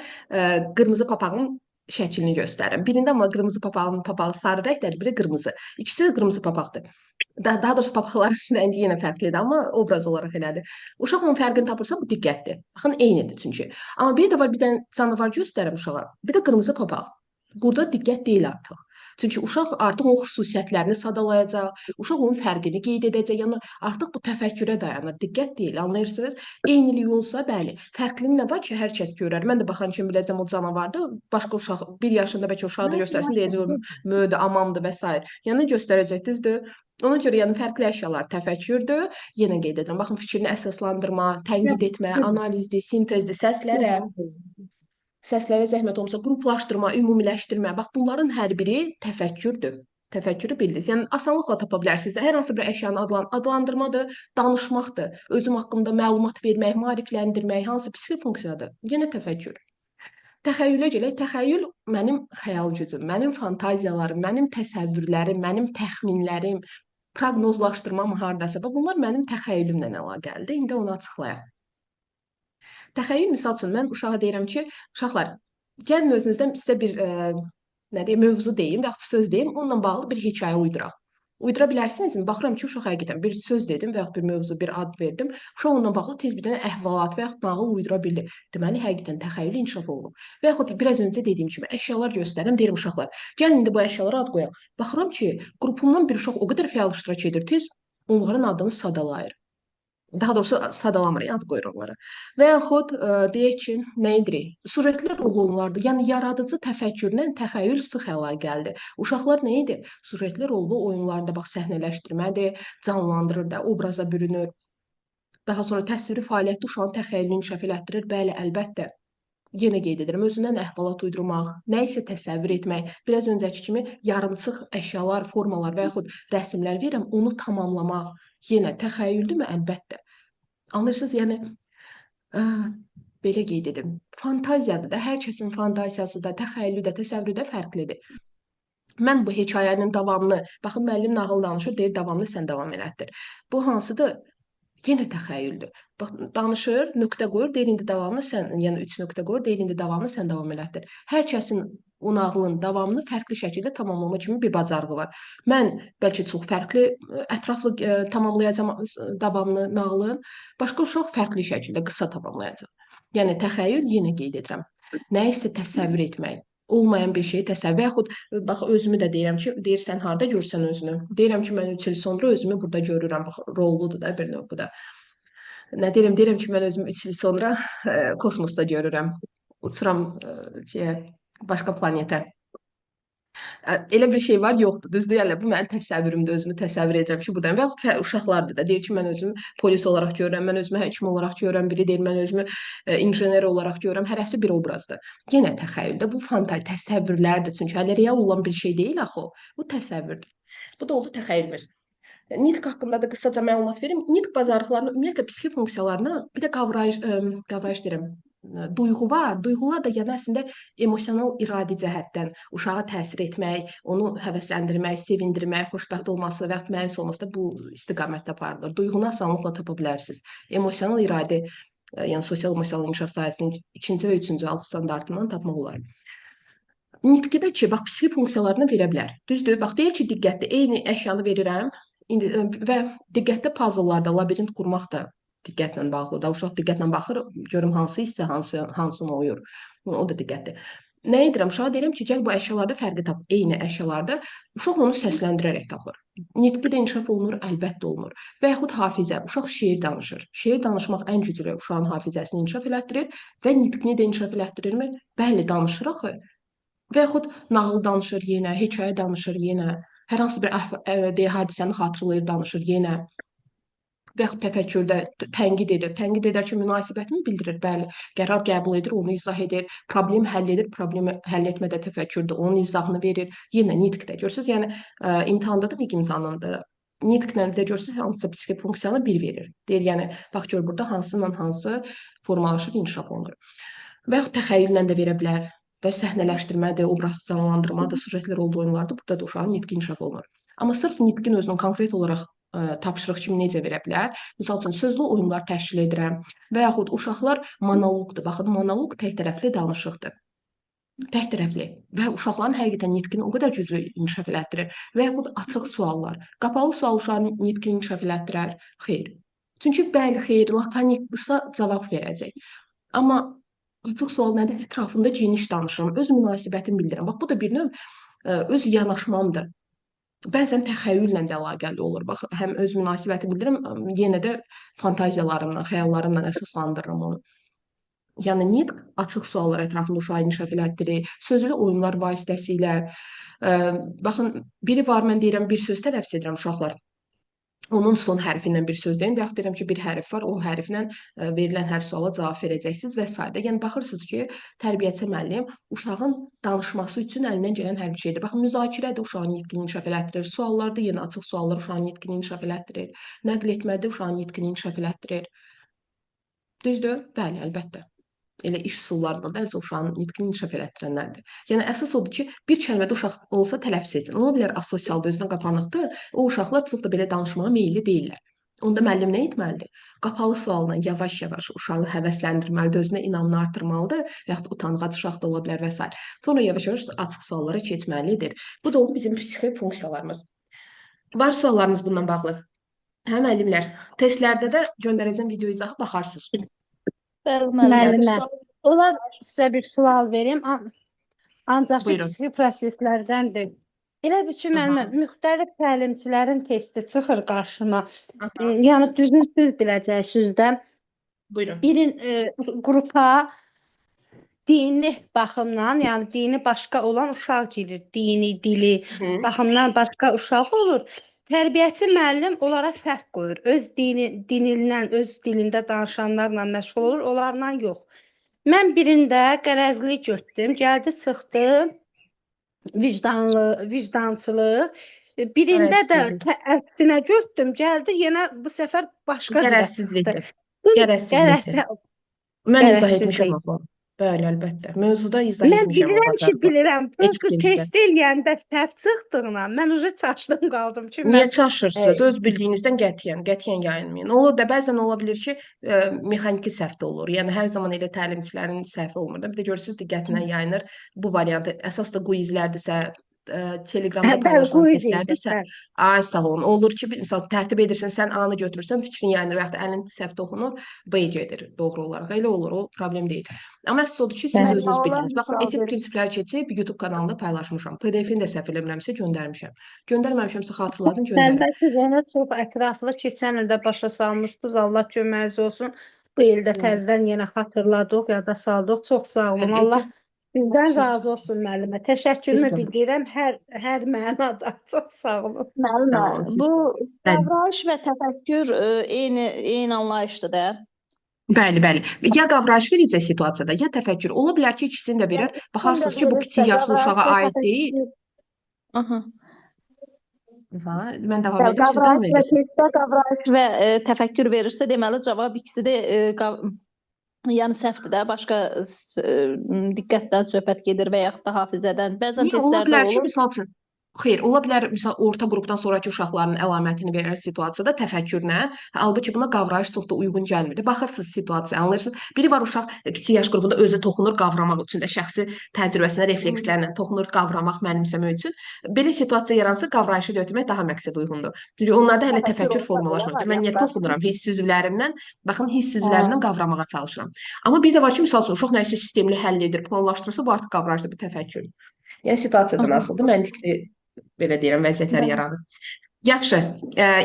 qırmızı papağın şəklini göstərirəm. Birində amma qırmızı papağın papağı sarı rəngdədir, biri qırmızı. İkisi də qırmızı papaqdır. Daha doğrusu papaqların rəngi yenə fərqlidir, amma obraz olaraq elədir. Uşaq onun fərqini tapırsa, bu diqqətdir. Baxın, eynidir çünki. Amma bir də var, bir dənə canavar göstərirəm uşağa. Bir də qırmızı papaq. Burada diqqət deyil artıq. Çünki uşaq artıq onun xüsusiyyətlərini sadalayacaq, uşaq onun fərqini qeyd edəcək. Yəni artıq bu təfəkkürə dayanır, diqqət deyil, anlayırsınız? Eynilik olsa, bəli, fərqliliyi nə var ki, hər kəs görər. Mən də baxan kimi biləcəm o canavardır, başqa uşaq 1 yaşında bəlkə uşağı da göstərsin, deyəcək möhdə, amamdır və s. Yəni göstərəcək, düzdür? Ona görə yəni fərqli əşyalar təfəkkürdür. Yenə qeyd edirəm, baxın fikrini əsaslandırma, tənqid etmə, analizdir, sintezdir, səslərə zəhmət olmasa qruplaşdırma, ümumiləşdirmə. Bax bunların hər biri təfəkkürdür. Təfəkkürü bildiniz. Yəni asanlıqla tapa bilərsiniz. Hər hansı bir əşyanı adlandırmadır, danışmaqdır, özüm haqqında məlumat vermək, maarifləndirmək, hansı psixi funksiyadır? Yenə təfəkkür. Təxəyyülə gələk. Təxəyyül mənim xəyal gücüm, mənim fantaziyalarım, mənim təsəvvürlərim, mənim təxminlərim, proqnozlaşdırmam hardasa. Bunlar mənim təxəyyülümlə əlaqəlidir. İndi onu açıqlayaq. Təxəyyül, misal üçün, mən uşağa deyirəm ki, uşaqlar, gəlin özünüzdən sizə bir mövzu deyim və yaxud söz deyim, onunla bağlı bir hekayə uyduraq. Uydura bilərsinizmi? Baxıram ki, uşaq həqiqətən bir söz dedim və yaxud bir mövzu, bir ad verdim. Uşaq onunla bağlı tez bir dənə əhvalat və yaxud nağıl uydura bildi. Deməli, həqiqətən təxəyyül inkişaf olunub. Və yaxud biraz öncə dediyim kimi əşyalar göstərirəm, deyirəm uşaqlar, gəlin indi bu əşyalara ad qoyaq. Baxıram ki, qrupumdan bir uşaq o qədər fəal iştirak edir, tez onların adını sadalayır. Daha doğrusu sadalamır, ad qoyur onlara. Və yaxud deyək ki, nə edirik? Sujetlər oyunlardır. Yəni yaradıcı təfəkkürlə təxəyyül sıx əlaqəlidir. Uşaqlar nə edir? Sujetlər oyunlarda bax səhnələşdirmədir, canlandırır da, obraza bürünür. Daha sonra təsviri fəaliyyətdə uşağın təxəyyülünü inkişaf elətdirir. Bəli, əlbəttə. yenə qeyd edirəm, özündən əhvalat uydurmaq, nə isə təsəvvür etmək, biraz öncəki kimi yarımçıq əşyalar, formalar və yaxud rəsmlər verirəm, onu tamamlamaq yenə təxəyyüldürmü? Əlbəttə. Anlayırsınız? Yəni belə qeyd edim. Fantaziyadır da, hər kəsin fantaziyası da, təxəyyülü də, təsəvvürü də fərqlidir. Mən bu hekayənin davamını, baxın müəllim nağıl danışır, deyir davamını sən davam elətdir. Bu hansıdır? Yenə təxəyyüldür. Bax, danışır, nöqtə qoyur, deyir indi davamını sən, yəni 3 nöqtə qoyur, deyir indi davamını sən davam elətdir. Hər kəsin o nağılın davamını fərqli şəkildə tamamlama kimi bir bacarığı var. Mən bəlkə çox fərqli, ətraflı tamamlayacağam davamını nağılın, başqa uşaq fərqli şəkildə qısa tamamlayacaq. Yəni təxəyyül yenə qeyd edirəm. Nə isə təsəvvür etmək. Olmayan bir şeyi təsəvvür və yaxud bax özümü də deyirəm ki, deyirsən harda görsən özünü. Deyirəm ki, mən 3 il sonra özümü burada görürəm. Bax rolludur da bir növ bu da. Nə deyirəm? Deyirəm ki, mən özümü 3 il sonra kosmosda görürəm. Uçuram başqa planetə. Elə bir şey var, yoxdur. Düzdür? Yəni bu mənim təsəvvürümdür, özümü təsəvvür edirəm ki, buradayım. Və yaxud uşaqlardır da, deyir ki, mən özümü polis olaraq görürəm, mən özümü həkim olaraq görürəm, biri deyir, mən özümü injener olaraq görürəm. Hərəsi bir obrazdır. Yenə təxəyyüldə bu fantaziya, təsəvvürlərdir. Çünki hələ real olan bir şey deyil axı o. Bu təsəvvürdür. Bu da oldu təxəyyülümüz. Nitq haqqında da qısaca məlumat verim. Nitq bacarıqlarını, ümumiyyətlə psixi funksiyalarına bir də qavrayış deyirəm, duyğu var. Duyğular da yəni əslində emosional iradi cəhətdən uşağa təsir etmək, onu həvəsləndirmək, sevindirmək, xoşbəxt olması və ya məyus olması da bu istiqamətdə aparılır. Duyğunu asanlıqla tapa bilərsiniz. Emosional iradi, yəni sosial-emosional inkişaf sahəsinin 2-ci və 3-cü alt standartından tapmaq olar. Nitqdə ki, bax psixi funksiyalarını verə bilər. Düzdür? Bax deyir ki, diqqətli, eyni əşyanı verirəm və diqqətdə puzzlelarda labirint qurmaq da diqqətlə bağlıdır. Uşaq diqqətlə baxır, görüm hansı hissə, hansını oyur. O da diqqətli. Nə edirəm? Uşağa deyirəm ki, gəl bu əşyalarda fərqi tap. Eyni əşyalarda uşaq onu səsləndirərək tapır. Nitqi də inkişaf olunur, əlbəttə olunur. Və yaxud hafizə. Uşaq şeir danışır. Şeir danışmaq ən güclü uşağın hafizəsini inkişaf elətdirir və nitqini də inkişaf elətdirirmi? Bəli, danışır axı. Və yaxud nağıl danışır yenə, hekayə danışır yenə, hər hansı bir hadisəni xatırlayır, danışır yenə. Və yaxud təfəkkürdə tənqid edir. Tənqid edərkən münasibətini bildirir, bəli. Qərar qəbul edir, onu izah edir. Problem həll edir, problemi həll etmədə təfəkkürdə onun izahını verir. Yenə nitqdə görürsünüz, yəni imtahanda da, nitq imtahanında da nitqlə də görürsünüz, hansısa psixi funksiyanı 1 verir. Deyir, yəni bax gör burada hansıyla hansı formalaşır, inkişaf olunur. Və yaxud təxəyyüllə də verə bilər. Və səhnələşdirmədir, obraz canlandırmadır, sujetlər olduğu oyunlarda burada da uşağın nitqi inkişaf olunur. Amma sırf nitqin özünün konkret olaraq tapşırıq kimi necə verə bilər? Misal üçün, sözlü oyunlar təşkil edirəm və yaxud uşaqlar monoloqdur. Baxın, monoloq tək tərəfli danışıqdır. Tək tərəfli və uşaqların həqiqətən nitqini o qədər güclü inkişaf elətdirir. Və yaxud açıq suallar. Qapalı sual uşağın nitqini inkişaf elətdirər? Xeyr. Çünki bəli, xeyr, lakonik, qısa cavab verəcək. Amma açıq sual nədir? Ətrafında geniş danışıram, öz münasibətimi bildirirəm. Bax, bu da bir növ öz yanaşmamdır. Bəzən təxəyyüllə də əlaqəli olur. Bax, həm öz münasibəti bildirirəm, yenə də fantaziyalarımla, xəyallarımla əsaslandırıram onu. Yəni nitq açıq suallar ətrafında uşağı inkişaf elətdirir, sözlü oyunlar vasitəsilə. Baxın, biri var, mən deyirəm, bir söz tələffüz edirəm uşaqlar. Onun son hərfindən bir söz deyin və yaxud deyirəm ki, bir hərf var, o hərflə verilən hər suala cavab verəcəksiniz və s. Yəni, baxırsınız ki, tərbiyəçi müəllim uşağın danışması üçün əlindən gələn hər bir şeydir. Baxın, müzakirə də uşağın nitqini inkişaf elətdirir, suallarda yenə açıq suallar uşağın nitqini inkişaf elətdirir, nəql etmədə uşağın nitqini inkişaf elətdirir. Düzdür? Bəli, əlbəttə. Elə iş üsullarında da uşağın nitqini inkişaf elətdirənlərdir. Yəni, əsas odur ki, bir kəlmədə uşaq olsa tələffüz etsin. Ola bilər asosialdır, özünə qapanıqdır. O uşaqlar çox da belə danışmağa meyilli deyirlər. Onda müəllim nə etməlidir? Qapalı sualla yavaş-yavaş uşağı həvəsləndirməlidir, özünə inamını artırmalıdır və yaxud utanğac uşaq da ola bilər və s. Sonra yavaş-yavaş açıq suallara keçməlidir. Bu da oldu bizim psixi funksiyalarımız. Var suallarınız bununla bağlı? Hə, müəllimlər? Testlərdə də göndərəcəm video izahı baxarsınız. Müəllimlər, olar sizə bir sual verim, ancaq ki, Buyurun. psixi proseslərdəndir. Elə bir ki, müəllimə, müxtəlif təlimçilərin testi çıxır qarşıma. Yəni, düzünü siz biləcəksiniz də. Buyurun. Birin qrupa dini baxımdan, yəni dini başqa olan uşaq gelir. Dini, dili baxımdan başqa uşaq olur. Tərbiyəçi müəllim onlara fərq qoyur. Öz dinindən, öz dilində danışanlarla məşğul olur, onlarla yox. Mən birində qərəzli götdüm, gəldi çıxdı vicdançılıq. Birində də Qərəzsizlik. əksinə götdüm, gəldi yenə bu səfər başqa cürə çıxdı. Qərəzsizlikdir. Bu Qərəzsizlikdir. qərəzsizlik. Mən izah etmişəm Qərəzsizlik. axı. Bəli, əlbəttə. Mövzuda izah Mən etmişəm o bilirəm ki, bazarda. bilirəm. Prosta Etiketdə. test eləyəndə səhv çıxdığına mən уже çaşdım qaldım ki, Niyə mən çaşırsınız? Öz bildiyinizdən qətiyyən yayınmayın. Olur da bəzən ola bilir ki, mexaniki səhv də olur. Yəni hər zaman elə təlimçilərin səhvi olmur da. Bir də görürsüz diqqətinə yayınır bu variantı. Əsas da quizlərdirsə, Telegramda bəli, paylaşılan quiz testlərdirsə, idi. ay sağ olun. Olur ki, misal tərtib edirsən, sən A-nı götürürsən, fikrin yayınır və ya da əlin səhv toxunur, B gedir doğru olaraq. Elə olur, o problem deyil. Amma əsas odur ki, siz Bəli. özünüz bildiniz. Baxın, misal etik verin. prinsiplər keçib YouTube kanalında paylaşmışam. PDF-ini də səhv eləmirəmsə göndərmişəm. Göndərməmişəmsə xatırladın, göndərin. Məndə siz onu çox ətraflı keçən ildə başa salmışdınız. Allah köməyiniz olsun. Bu ildə təzədən yenə xatırladıq, yada saldıq. Çox sağ olun. Yəni, Allah sizdən siz- razı olsun müəllimə. Təşəkkürümü Siz- bildirirəm hər mənada. Çox sağ olun. Müəllimə, Sağ olun, siz- bu Bəli. qavrayış və təfəkkür eyni anlayışdır da. Bəli. Ya qavrayış verəcək situasiyada, ya təfəkkür. Ola bilər ki, ikisini də verir. Baxarsınız ki, bu kiçik yaşlı uşağa aid deyil. Aha. Ha, mən davam edim, siz davam edirsiniz. Qavrayış və təfəkkür verirsə, deməli cavab ikisi də yəni səhvdir də. Başqa diqqətdən söhbət gedir və yaxud da hafizədən. Bəzən Niyə ola testlərdə bilər ki, olur. misal üçün, xeyr, ola bilər misal orta qrupdan sonrakı uşaqların əlamətini verər situasiyada təfəkkürlə. Halbuki buna qavrayış çox da uyğun gəlmir. Baxırsınız situasiyaya, anlayırsınız. Biri var uşaq kiçik yaş qrupunda özü toxunur qavramaq üçün də şəxsi təcrübəsinə, reflekslərlə toxunur qavramaq, mənimsəmək üçün. Belə situasiya yaransa qavrayışı götürmək daha məqsəd uyğundur. Çünki onlarda hələ təfəkkür formalaşmır. Mən niyə toxunuram hiss üzvlərimdən? Baxın, hiss üzvlərindən qavramağa çalışıram. Amma bir də var ki, misal üçün uşaq nəyisə sistemli həll edir, planlaşdırırsa, bu artıq qavrayışdır, bu təfəkkür. Yəni situasiyadan asılıdır, məntiqli belə deyirəm, vəziyyətlər yaranır. Yaxşı,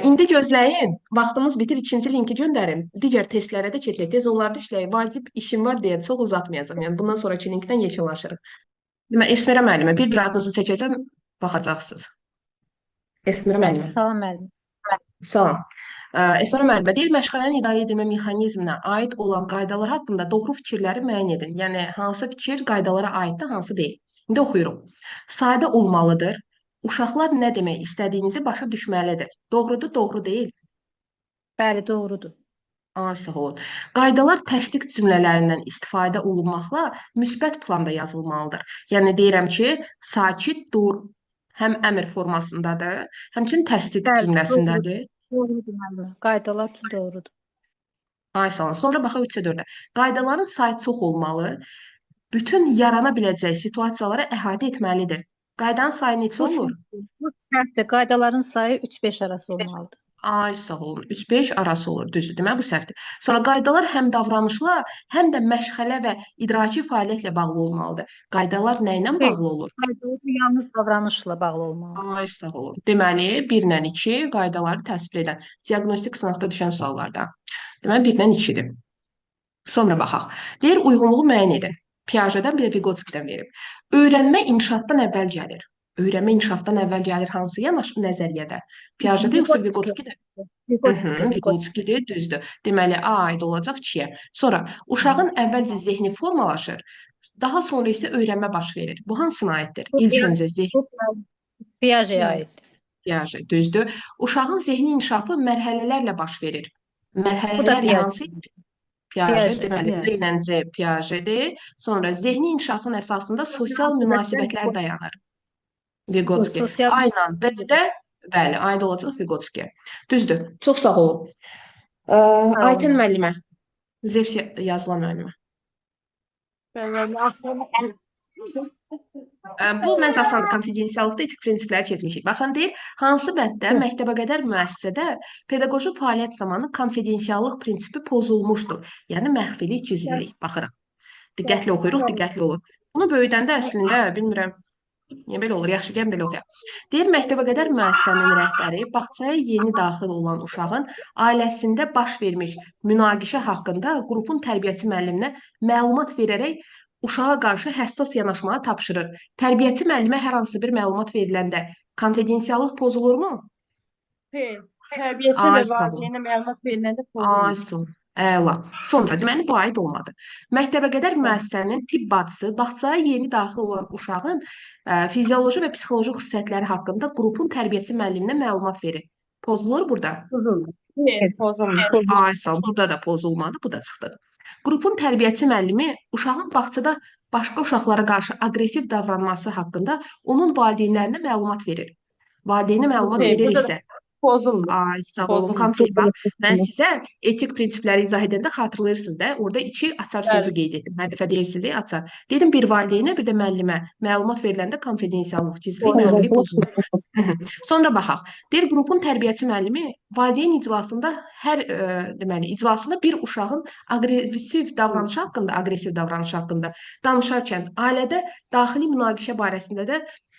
indi gözləyin. Vaxtımız bitir, ikinci linki göndərim. Digər testlərə də keçək. Tez onlarda işləyək. Vacib işim var deyə çox uzatmayacağam. Yəni bundan sonraki linkdən yekunlaşırıq. Demək, Esmerə müəllimə, bir adınızı çəkəcəm, baxacaqsınız. Esmerə müəllimə. Salam müəllim. Salam. Esmerə müəllimə, deyir, məşğələnin idarə edilmə mexanizminə aid olan qaydalar haqqında doğru fikirləri müəyyən edin. Yəni, hansı fikir qaydalara aiddir, hansı deyil. İndi oxuyurum. Sadə olmalıdır. Uşaqlar nə demək istədiyinizi başa düşməlidir. Doğrudur, doğru deyil. Bəli, doğrudur. Sağ olun. Qaydalar təsdiq cümlələrindən istifadə olunmaqla müsbət planda yazılmalıdır. Yəni deyirəm ki, sakit dur həm əmr formasındadır, həmçinin təsdiq Bəli, cümləsindədir. Doğrudur müəllimə. Qaydalar üçün doğrudur. Sağ olun. Sonra baxaq 3-ə 4-ə. Qaydaların sayı çox olmalı. Bütün yarana biləcək situasiyaları əhatə etməlidir. Qaydanın sayı neçə olur? Bu səhvdir. Qaydaların sayı 3-5 arası olmalıdır. Sağ olun. 3-5 arası olur, düzdür. Deməli, bu səhvdir. Sonra qaydalar həm davranışla, həm də məşğələ və idraki fəaliyyətlə bağlı olmalıdır. Qaydalar nə ilə bağlı olur? Qaydalar yalnız davranışla bağlı olmalıdır. Sağ olun. Deməli, 1 ilə 2 qaydaları təsvir edən, diaqnostik sınaqda düşən suallarda. Deməli, 1 ilə 2-dir. Sonra baxaq. Deyir, uyğunluğu müəyyən edin. Piagetdən, bir də Vygotskydən verib. Öyrənmə inkişafdan əvvəl gəlir. Öyrənmə inkişafdan əvvəl gəlir hansı yanaşma nəzəriyyədə? Piagetdə yoxsa Vygotskydə? Vygotskydə, düzdür. Deməli, A aid olacaq 2-yə. Sonra, uşağın əvvəlcə zehni formalaşır, daha sonra isə öyrənmə baş verir. Bu hansına aiddir? İlk öncə zehni. Piagetə aiddir. Piaget, düzdür. Uşağın zehni inkişafı mərhələlərlə baş verir. Mərhələlər hansı? Piaget, deməli, B ilə C Piagetdir. Sonra, zehni inkişafın əsasında sosial münasibətlər dayanır. Vygotsky. A ilə B də, bəli, aid olacaq Vygotskyyə. Düzdür. Çox sağ olun. Aytən müəllimə, Zevs yazılan müəllimə. Bu məncə asandır, konfidensiallıqda etik prinsipləri keçmişik. Baxın, deyir, hansı bənddə məktəbə qədər müəssisədə pedaqoji fəaliyyət zamanı konfidensiallıq prinsipi pozulmuşdur. Yəni, məxfilik, gizlilik. Baxırıq. Diqqətli oxuyuruq, diqqətli olun. Bunu böyüdəndə əslində, bilmirəm, niyə belə olur, yaxşı gəlin belə oxuyaq. Deyir, məktəbə qədər müəssisənin rəhbəri bağçaya yeni daxil olan uşağın ailəsində baş vermiş münaqişə haqqında qrupun tərbiyəçi müəlliminə məlumat verərək uşağa qarşı həssas yanaşmağa tapşırır. Tərbiyəçi müəllimə hər hansı bir məlumat veriləndə konfidensiallıq pozulurmu? Tərbiyəçi və valideynə məlumat veriləndə pozulur. Əla. Sonra deməli bu aid olmadı. Məktəbəqədər müəssisənin tibb bacısı bağçaya yeni daxil olan uşağın fizioloji və psixoloji xüsusiyyətləri haqqında qrupun tərbiyəçi müəlliminə məlumat verir. Pozulur burada. Pozulmur. Aysan, burada da pozulmadı, bu da çıxdı. Qrupun tərbiyəçi müəllimi uşağın bağçada başqa uşaqlara qarşı aqressiv davranması haqqında onun valideynlərinə məlumat verir. Valideyni məlumat verir isə Pozulmur. ay sağ olun, konflikt bax. Mən sizə etik prinsipləri izah edəndə xatırlayırsınız da, orada 2 açar sözü qeyd etdim. Hər dəfə deyirsiniz, açar. Dedim bir valideynə, bir də müəllimə məlumat veriləndə konfidensiallıq cizgi müəmməli pozulur. Sonra baxaq. Deyir qrupun tərbiyəçi müəllimi valideyn iclasında deməli iclasında bir uşağın aqressiv davranışı haqqında danışarkən ailədə daxili münaqişə barəsində də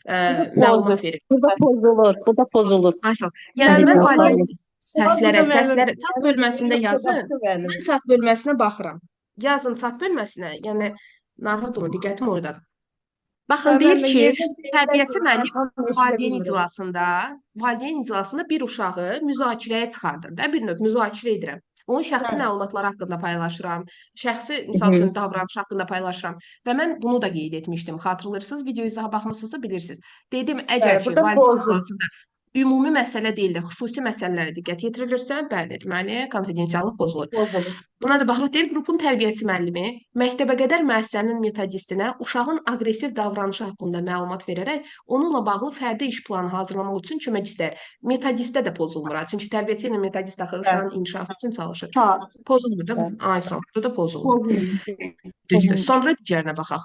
məlumat verir. Burada pozulur. Ayşə, yəni mən valideyn səslərə chat bölməsində yazın. Mən chat bölməsinə baxıram. Yazın chat bölməsinə, yəni narahat olun, diqqətim oradadır. Baxın deyir ki, tərbiyəçi müəllim valideyn iclasında bir uşağı müzakirəyə çıxardır da, bir növ müzakirə edirəm. Onun şəxsi məlumatları haqqında paylaşıram, şəxsi misal üçün davranışı haqqında paylaşıram və mən bunu da qeyd etmişdim. Xatırlayırsınız, video izaha baxmısınızsa bilirsiniz. Dedim, əgər ki, valideyn iclasında ümumi məsələ deyil də, xüsusi məsələlərə diqqət yetirilirsə, bəli, deməli, konfidensiallıq pozulur. Buna da baxaq, deyir, qrupun tərbiyəçi müəllimi məktəbəqədər müəssisənin metodistinə uşağın aqressiv davranışı haqqında məlumat verərək onunla bağlı fərdi iş planı hazırlamaq üçün kömək istər. Metodistdə də pozulmur, çünki tərbiyəçi ilə metodist axı uşağın inkişafı üçün çalışır. Pozulmur da, aysan, burada da pozulmur. Düzdür. Sonra digərinə baxaq.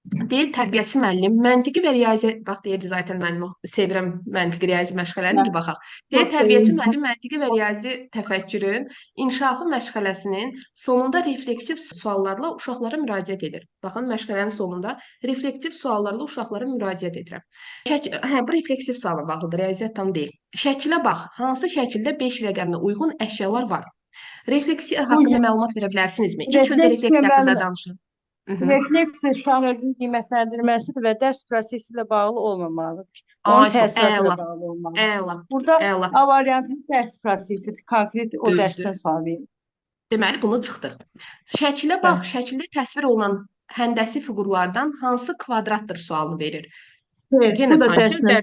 Deyir, tərbiyəçi müəllim məntiqi və riyazi, bax deyirdi zaten mən sevirəm məntiqi riyazi məşğələni ki, baxaq. Deyir, tərbiyəçi müəllim məntiqi və riyazi təfəkkürün inkişafı məşğələsinin sonunda refleksiv suallarla uşaqlara müraciət edir. Baxın, məşğələnin sonunda refleksiv suallarla uşaqlara müraciət edirəm. Bu refleksiv suala bağlıdır, riyaziyyat tam deyil. Şəkilə bax, hansı şəkildə 5 rəqəminə uyğun əşyalar var? Refleksiya haqqında məlumat verə bilərsinizmi? İlk öncə refleksiya haqqında danışın. Refleksiya uşağın özünü qiymətləndirməsidir və dərs prosesi ilə bağlı olmamalıdır. Onun təsirlə bağlı olmalıdır. Əla. Burada A variantı dərs prosesidir, konkret o dərsdən sual verir. Deməli, bunu çıxdıq. Şəkilə bax, şəkildə təsvir olunan həndəsi fiqurlardan hansı kvadratdır sualını verir. Bu da dərsdən.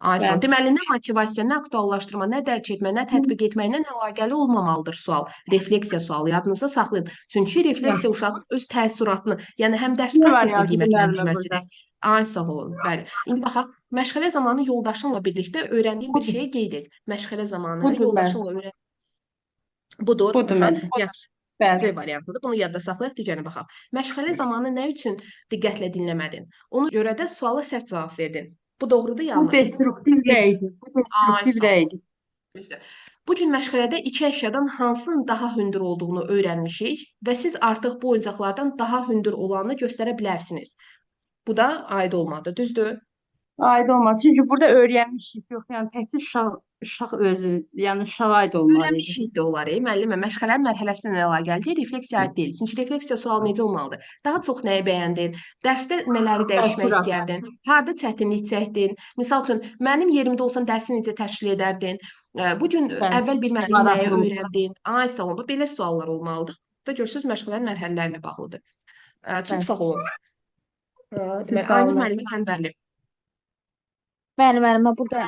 Aysan, deməli, nə motivasiya, nə aktuallaşdırma, nə dərk etmə, nə tətbiq etməklə əlaqəli olmamalıdır sual. Refleksiya sualı yadınızda saxlayın. Çünki refleksiya uşağın öz təəssüratını, yəni həm dərs prosesini qiymətləndirməsidir. Ay sağ olun, bəli. İndi baxaq, məşğələ zamanı yoldaşınla birlikdə öyrəndiyin bir şeyi qeyd et. Məşğələ zamanı yoldaşınla öyrən. Budur. Yaxşı. C variantıdır. Bunu yadda saxlayaq, digərinə baxaq. Məşğələ zamanı nə üçün diqqətlə dinləmədin? Ona görə də suala səhv cavab verdin. Bu doğrudur, yanlış. Bu destruktiv rəydir. Bu gün məşğələdə 2 əşyadan hansının daha hündür olduğunu öyrənmişik və siz artıq bu oyuncaqlardan daha hündür olanı göstərə bilərsiniz. Bu da aid olmadı, düzdür? Aid olmadı. Çünki burada öyrənmişik, yox, yəni təkcə uşaq özü, yəni uşağa aid olmalı. Öyrənmişik də olar, müəllimə. Məşğələnin mərhələsinə əlaqəli refleksiya aid deyil. Çünki refleksiya sualı necə olmalıdır? Daha çox nəyi bəyəndin? Dərsdə nələri dəyişmək istəyərdin? Harda çətinlik çəkdin? Misal üçün, mənim yerimdə olsan dərsi necə təşkil edərdin? Bu gün əvvəl bilmədiyin nəyi öyrəndin? Ay sağ olun, belə suallar olmalıdır. Da görürsünüz, məşğələnin mərhələlərinə bağlıdır. Çox sağ olun. Aynur müəllimə Həmvərli. Bəli, müəllimə burada.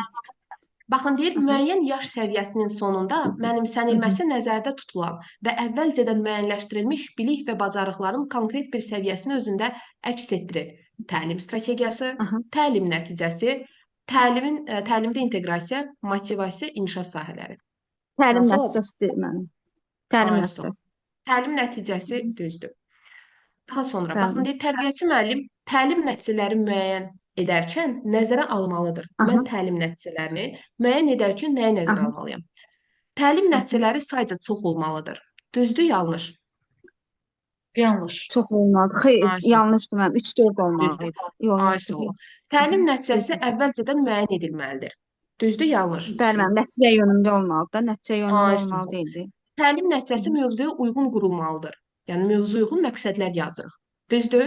Baxın, deyir, müəyyən yaş səviyyəsinin sonunda mənimsənilməsi nəzərdə tutulan və əvvəlcədən müəyyənləşdirilmiş bilik və bacarıqların konkret bir səviyyəsini özündə əks etdirir. Təlim strategiyası, təlim nəticəsi, təlimdə inteqrasiya, motivasiya, inkişaf sahələri. Təlim nəticəsidir mənim. Təlim nəticəsi. Təlim nəticəsi düzdür. Daha sonra, baxın, deyir, tərbiyəçi müəllim təlim nəticələri müəyyən edərkən nəzərə almalıdır. Mən təlim nəticələrini müəyyən edərkən nəyə nəzərə almalıyam? Təlim nəticələri sayca çox olmalıdır. Düzdür, yanlış? Yanlış. Çox olmalıdır. Xeyr, yanlışdır mənim. 3-4 olmalıdır. Təlim nəticəsi əvvəlcədən müəyyən edilməlidir. Düzdür, yanlış? Bəli, mənim nəticə yönümlü olmalıdır da, nəticə yönümlü olmalı deyildi. Təlim nəticəsi mövzuya uyğun qurulmalıdır. Yəni, mövzuya uyğun məqsədlər yazırıq. Düzdür?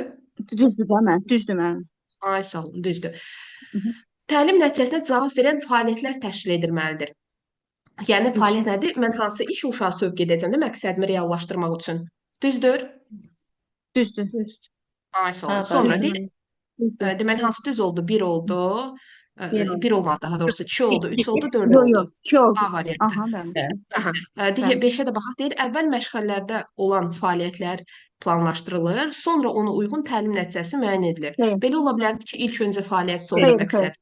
Düzdür mənim. Ay sağ olun, düzdür. Təlim nəticəsinə cavab verən fəaliyyətlər təşkil edilməlidir. Yəni fəaliyyət nədir? Mən hansı işi uşağı sövq edəcəm də məqsədimi reallaşdırmaq üçün. Düzdür? Düzdür. Ay sağ ol. Ha, Sonra bəli. deyir, deməli hansı düz oldu? 1 oldu. 1 olmadı daha doğrusu. 2 oldu, 3 oldu, 4 oldu. 2 oldu. A variantı. Aha, bəli. Aha. Digər 5-ə də baxaq. Deyir, əvvəl məşğələlərdə olan fəaliyyətlər planlaşdırılır, sonra ona uyğun təlim nəticəsi müəyyən edilir. Xeyr. Belə ola bilər ki, ilk öncə fəaliyyət, sonra Xeyr, məqsəd.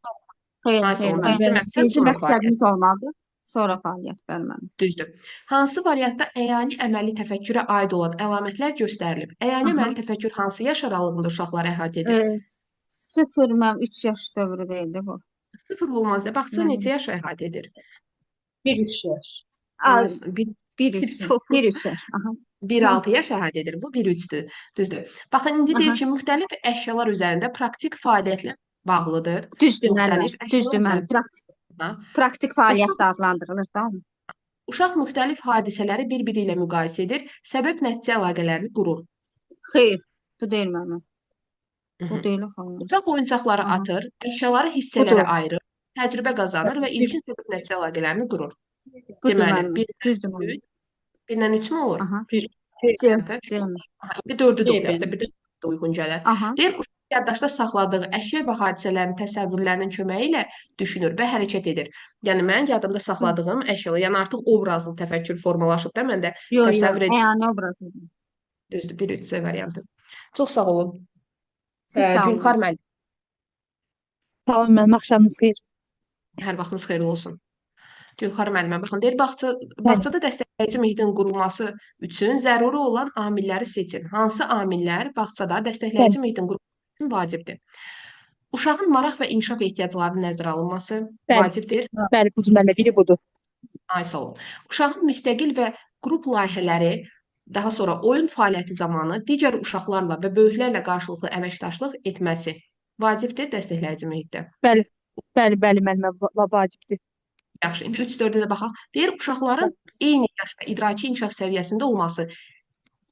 Xeyr, Ay, xeyr, sonra bəli. birinci məqsəd, Birinci sonra fəaliyyət. məqsədimiz olmalıdır. Sonra fəaliyyət, bəli, mənim. Düzdür. Hansı variantda əyani əməli təfəkkürə aid olan əlamətlər göstərilib? Əyani Aha. əməli təfəkkür hansı yaş aralığında uşaqları əhatə edir? 0 mənim 3 yaş dövrü deyildi bu. 0 olmaz da. Baxsa Mənim. neçə yaş əhatə edir? 1-3 yaş. Az, 1 1-3 yaş. Aha. 1-6 yaş əhatə edir. Bu 1-3-dür. Düzdür. Baxın, indi deyir ki, müxtəlif əşyalar üzərində praktik fəaliyyətlə bağlıdır. Düzdür, Müxtəlif müəllim. Düzdür, əşyalar müəllim. üzərində. Praktik fəaliyyət də adlandırılır, tamam. Uşaq müxtəlif hadisələri bir-biri ilə müqayisə edir, səbəb-nəticə əlaqələrini qurur. Xeyr, bu deyil mənim. Bu Mhm. deyil xanım. Uşaq oyuncaqları Aha. atır, əşyaları hissələrə Budur. ayırır, təcrübə qazanır və ilkin səbəb-nəticə əlaqələrini qurur. Budur Deməli, mənim. 1-dən Düzdür mənim. 3 mü olur? Aha. Bir- Cem. Aha, indi 4-ü də Şey oxuyaq da, benim. bir də uyğun gələr. Aha. Deyir, uşaq yaddaşda saxladığı əşya və hadisələrin təsəvvürlərinin köməyi ilə düşünür və hərəkət edir. Yəni, mən yadımda saxladığım əşyalar, yəni artıq obrazlı təfəkkür formalaşıb da məndə Yox, təsəvvür edir. əyani obrazı. Düzdür, 1-3 variantı. Çox sağ olun. Siz sağ olun. Gülxar müəllim, Salam müəllim, axşamınız xeyir. hər vaxtınız xeyirli olsun. Gülxar müəllimə baxın, deyir, bağçada dəstəkləyici mühitin qurulması üçün zəruri olan amilləri seçin. Hansı amillər bağçada dəstəkləyici mühitin qurulması üçün vacibdir? Uşağın maraq və inkişaf ehtiyaclarının nəzərə alınması Bəli. vacibdir. Bəli, budur müəllimə, biri budur. Ay sağ olun. Uşağın müstəqil və qrup layihələri, daha sonra oyun fəaliyyəti zamanı digər uşaqlarla və böyüklərlə qarşılıqlı əməkdaşlıq etməsi vacibdir dəstəkləyici mühitdə. Bəli, müəllimə, vacibdir. Yaxşı, indi 3-4-ə də baxaq. Deyir, uşaqların eyni yaş və idraki inkişaf səviyyəsində olması.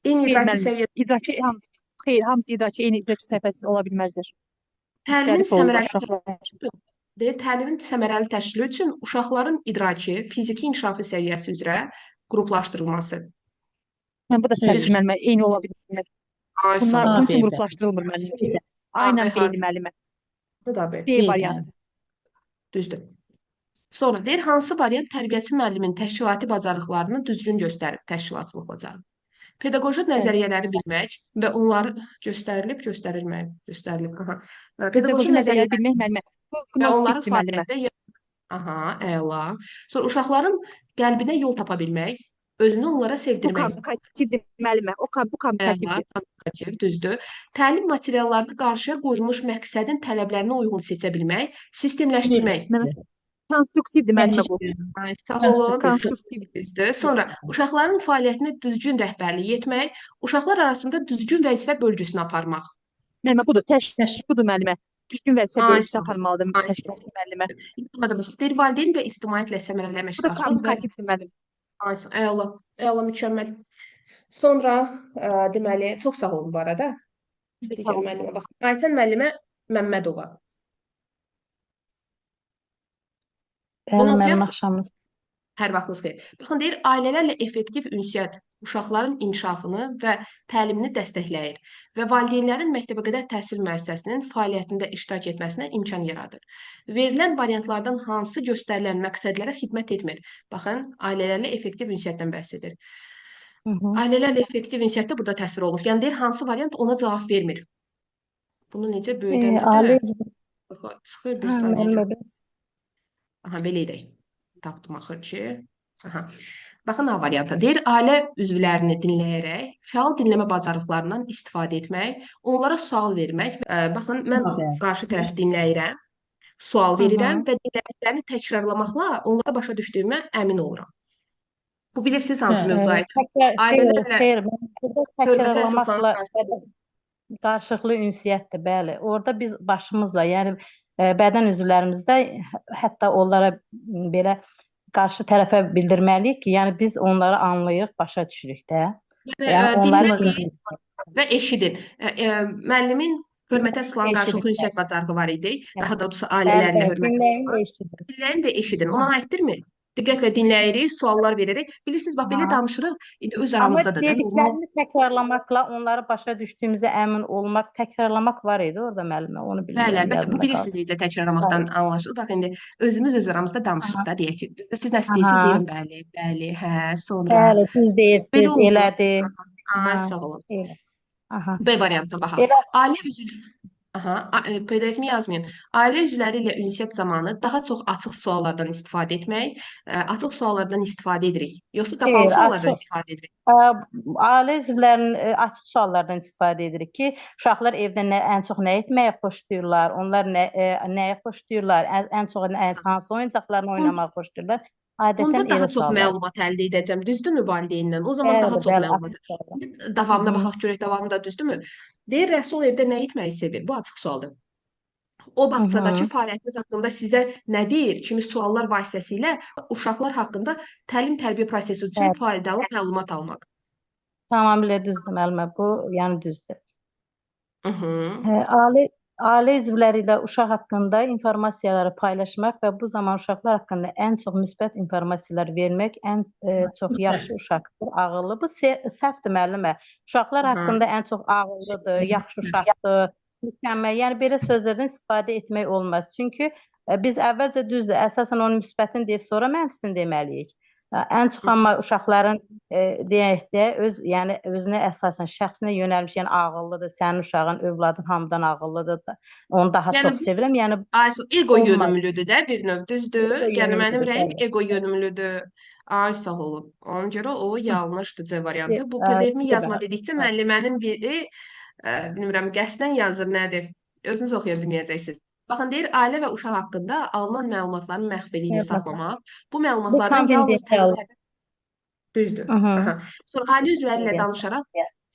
Eyni Xeyr, idraki müəllim, səviyyədə xeyr, hamısı idraki eyni idraki səhifəsində ola bilməzdir. təlimin Müxtəlif olur səmərəli uşaqlar. deyir, təlimin səmərəli təşkili üçün uşaqların idraki, fiziki inkişafı səviyyəsi üzrə qruplaşdırılması. Mən bu da səhv müəllimə, eyni ola bilmir. Ay sağ Bunlar olun. bunun üçün B, qruplaşdırılmır müəllim. A, Aynen B B-dir müəllimə. Bu da B. D B variantı. Düzdür. Sonra deyir, hansı variant tərbiyəçi müəllimin təşkilati bacarıqlarını düzgün göstərib, təşkilatçılıq bacarığı. Pedaqoji nəzəriyyələri bilmək və onları göstərilib. Aha. Pedaqoji nəzəriyyə bilmək müəllimə. Bu və onların gnostikdir müəllimə. fəaliyyətdə aha, əla. Sonra uşaqların qəlbinə yol tapa bilmək, özünü onlara Bu sevdirmək. kommunikativdir müəllimə. Bu Əla, kommunikativdir. kommunikativ, düzdür. Təlim materiallarını qarşıya qoyulmuş məqsədin tələblərinə uyğun seçə bilmək, sistemləşdirmək. Konstruktivdir müəllimə bu. Ay, sağ olun. Konstruktiv. Düzdür. Sonra uşaqların fəaliyyətinə düzgün rəhbərlik etmək, uşaqlar arasında düzgün vəzifə bölgüsünü aparmaq. Müəllimə budur. Təşkil budur müəllimə. Düzgün vəzifə Ay, bölgüsü aparmalıdır ay, təşkilat müəllimə. Buna da bax. Deyir, valideyn və ictimaiyyətlə səmərəli Bu da əməkdaşlıq və kommunikativdir müəllim. ay, əla, əla, mükəmməl. Sonra deməli, çox sağ olun bu arada. Digər müəllimə bax. Aytən müəllimə Məmmədova. Bunu Bəli, mənim oxuyaq. axşamınız. Hər vaxtınız xeyir. Baxın, deyir, ailələrlə effektiv ünsiyyət uşaqların inkişafını və təlimini dəstəkləyir və valideynlərin məktəbəqədər təhsil müəssisəsinin fəaliyyətində iştirak etməsinə imkan yaradır. Verilən variantlardan hansı göstərilən məqsədlərə xidmət etmir? Baxın, ailələrlə effektiv ünsiyyətdən bəhs edir. Ailələrlə effektiv ünsiyyətdə burada təsvir olunur. Yəni, deyir, hansı variant ona cavab vermir? Bunu necə böyüdəndə Ali də çıxır bir saniyə. Aha, belə edək. Tapdım axır ki. Aha. Baxın, A variantı. Deyir, ailə üzvlərini dinləyərək, fəal dinləmə bacarıqlarından istifadə etmək, onlara sual vermək. Baxın, mən qarşı tərəfi dinləyirəm, sual verirəm və dinlədiklərini təkrarlamaqla onlara başa düşdüyümə əmin oluram. Bu bilirsiniz hansı mövzuya aid? Ailələrlə Xeyr, burada hörmətə təkrarlamaqla əsaslanan qarşılıqlı ünsiyyətdir, bəli. Orada biz başımızla, yəni bədən üzvlərimizdə hətta onlara belə qarşı tərəfə bildirməliyik ki, yəni biz onları anlayırıq, başa düşürük də. Yəni onları və eşidin. Müəllimin hörmətə əsaslanan Eşidin. qarşılıqlı ünsiyyət bacarığı var idi. Daha doğrusu ailələrlə hörmət. dinləyin və eşidin. Dinləyin və eşidin. Ona aiddirmi? Diqqətlə dinləyirik, suallar veririk. Bilirsiniz, bax belə Aha. danışırıq, indi öz Amma aramızda da normal. dediklərini təkrarlamaqla onları başa düşdüyümüzə əmin olmaq, təkrarlamaq var idi orada müəllimə, onu Bəli, bilmirəm, əlbəttə, bu yadımda qaldı. bilirsiniz necə təkrarlamaqdan anlaşılır. Bax, indi özümüz öz aramızda danışırıq Aha. da, deyək ki, siz nə Aha. istəyirsiniz, deyirəm, bəli, bəli, hə, sonra Bəli, düz belə deyirsiniz, oldu. elədi. Ay, Aha, sağ olun. elə. Aha. B variantına baxaq. Elə Ailə üzvü PDF-mi yazmayın. Ailə üzvləri ilə ünsiyyət zamanı daha çox açıq suallardan istifadə etmək, açıq suallardan istifadə edirik, yoxsa qapalı deyil, suallardan açıq istifadə edirik? ailə üzvlərinin açıq suallardan istifadə edirik ki, uşaqlar evdə ən çox nə etməyə xoşlayırlar, onlar nəyə xoşlayırlar, ən çox hansı oyuncaqlarla oynamağı xoşlayırlar. Onda Adətən daha elə çox suallar. məlumat əldə edəcəm, düzdürmü valideynlə? O zaman daha Bəli, çox bəli, məlumat. açıq suallar. Davamına Hı -hı. baxaq görək, davamı da düzdürmü? Deyir, Rəsul evdə nə etməyi sevir? Bu açıq sualdır. O bağçadakı fəaliyyətiniz haqqında sizə nə deyir? Kimi suallar vasitəsilə uşaqlar haqqında təlim-tərbiyə prosesi üçün Bəli. faydalı məlumat almaq. Tamamilə düzdür müəllimə, bu yəni düzdür. Mhm. Ailə üzvləri ilə uşaq haqqında informasiyaları paylaşmaq və bu zaman uşaqlar haqqında ən çox müsbət informasiyalar vermək ən çox yaxşı uşaqdır, ağıllı. Bu səhvdir müəllimə. Uşaqlar haqqında ən çox ağıllıdır, yaxşı uşaqdır, mükəmməl. Yəni belə sözlərdən istifadə etmək olmaz. Çünki biz əvvəlcə düzdür, əsasən onun müsbətini deyib sonra mənfisini deməliyik. Ən çox amma uşaqların deyək də yəni özünə əsasən şəxsinə yönəlmiş, yəni ağıllıdır, sənin uşağın, övladın hamıdan ağıllıdır da. Onu daha Yəni çox sevirəm. Yəni Aysu, ego olmaz. yönümlüdür də bir növ, düzdür? Ego Yəni mənim yönümlüdür, rəyim bəli. ego yönümlüdür. Ay sağ olun. Ona görə o yanlışdır C variantı. Bu Ə, PDF-mi yazma bəli. dedikcə müəllimənin biri bilmirəm qəsdən yazır nədir? Özünüz oxuya bilməyəcəksiniz. Baxın deyir, ailə və uşaq haqqında alınan məlumatların məxfiliyini saxlamaq. Bu Bu məlumatlardan yalnız konfidensial. düzdür. Mhm. Aha. Sonra ailə üzvləri ilə danışaraq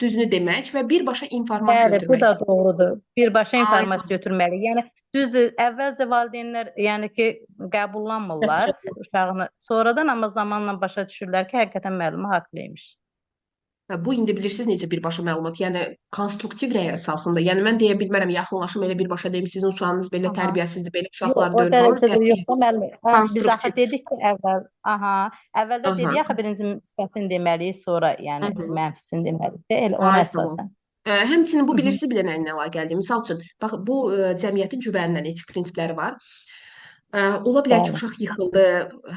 düzünü demək və birbaşa informasiya Bəli, bu ötürmək. da doğrudur. Birbaşa Ay, informasiya ötürməli. Yəni düzdür, əvvəlcə valideynlər yəni ki qəbullanmırlar uşağını. Sonradan amma zamanla başa düşürlər ki, həqiqətən müəllimə haqlıymış. Bu indi bilirsiniz necə birbaşa məlumat, yəni konstruktiv rəy əsasında. Yəni mən deyə bilmərəm, yaxınlaşım elə birbaşa deyim, sizin uşağınız belə Aha. tərbiyəsizdir, belə Yox, uşaqlar o deyil dərəcədə falan. yox da müəllim. Biz axı Konstruktiv. dedik ki, əvvəldə Aha. dedik axı birinci müsbətini deməliyik, sonra yəni Mhm. mənfisini deməliyik. Elə ona Ay, sağ olun. əsasən. Həmçinin bu Mhm. bilirsiniz bir dənə ilə əlaqəlidir. Misal üçün, bax bu cəmiyyətin güvənindən etik prinsipləri var. Ola bilər ki, Bəli. uşaq yıxıldı,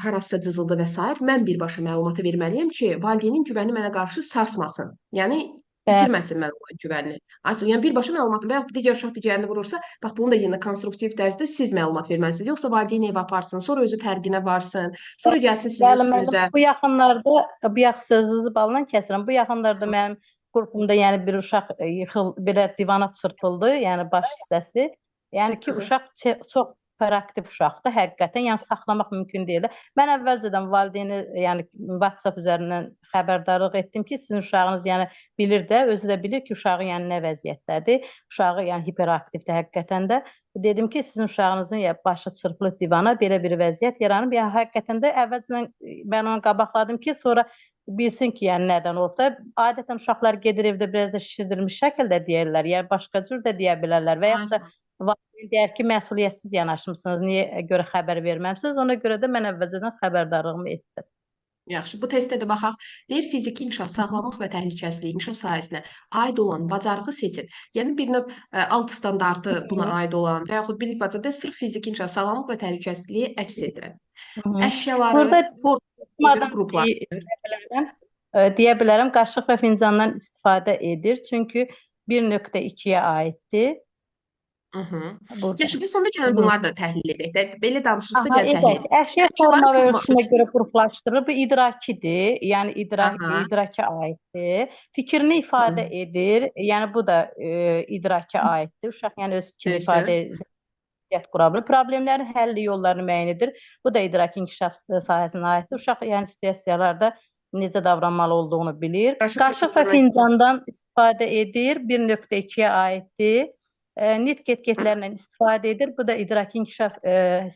harasa cızıldı və s. Mən birbaşa məlumatı verməliyəm ki, valideynin güvəni mənə qarşı sarsmasın. Yəni itirməsin mən o güvənini. Aslında yəni birbaşa məlumat və yaxud digər uşaq digərini vurursa, bax bunu da yenə konstruktiv tərzdə siz məlumat verməlisiniz. Yoxsa valideyn evə aparsın, sonra özü fərqinə varsın, sonra gəlsin sizin Bəli, üstünüzə. müəllim, bu yaxınlarda bir yax sözünüzü balından kəsirəm. Bu yaxınlarda mənim qrupumda yəni bir uşaq belə divana çırpıldı, yəni baş hissəsi. Yəni ki, uşaq çox hiperaktiv uşaqdır həqiqətən. Yəni saxlamaq mümkün deyil. Mən əvvəlcədən valideyni yəni WhatsApp üzərindən xəbərdarlıq etdim ki, sizin uşağınız yəni bilir də, özü də bilir ki, uşağı yəni nə vəziyyətdədir. Uşağı yəni hiperaktivdir həqiqətən də. Dedim ki, sizin uşağınızın ya başı çırpılıb divana belə bir vəziyyət yaranıb. Yəni həqiqətən də əvvəlcədən mən onu qabaqladım ki, sonra bilsin ki, yəni nədən olub da. Adətən uşaqlar gedir evdə biraz da şişirdilmiş şəkildə deyirlər, yəni başqa cür də deyə bilərlər və yaxud da valideyn deyər ki, məsuliyyətsiz yanaşmısınız, niyə görə xəbər verməmisiniz? Ona görə də mən əvvəlcədən xəbərdarlığımı etdim. Yaxşı, bu testdə də baxaq. Deyir, fiziki inkişaf, sağlamlıq və təhlükəsizlik inkişaf sahəsinə aid olan bacarığı seçin. Yəni bir növ alt standartı buna aid olan və yaxud bilik bacarığı sırf fiziki inkişaf, sağlamlıq və təhlükəsizliyi əks etdirən. Əşyaları, Burada qruplar. Deyə bilərəm, qaşıq və fincandan istifadə edir. Çünki 1.2-yə aiddir. Yaxşı, biz sonda gəlin bunları da təhlil edək. Belə danışırsa gəl təhlil edək. Əşya forma və ölçüsünə görə qruplaşdırır. Bu idrakidir, yəni idraka aiddir. Fikrini ifadə edir, yəni bu da idraka aiddir. Uşaq yəni öz fikrini ifadə edir. Problemlərin həll yollarını müəyyən edir. Bu da idraki inkişaf sahəsinə aiddir. Uşaq yəni situasiyalarda necə davranmalı olduğunu bilir. Qaşıq və fincandan istifadə edir, 1.2-yə aiddir. Nitq etiketlərlə istifadə edir. Bu da idraki inkişaf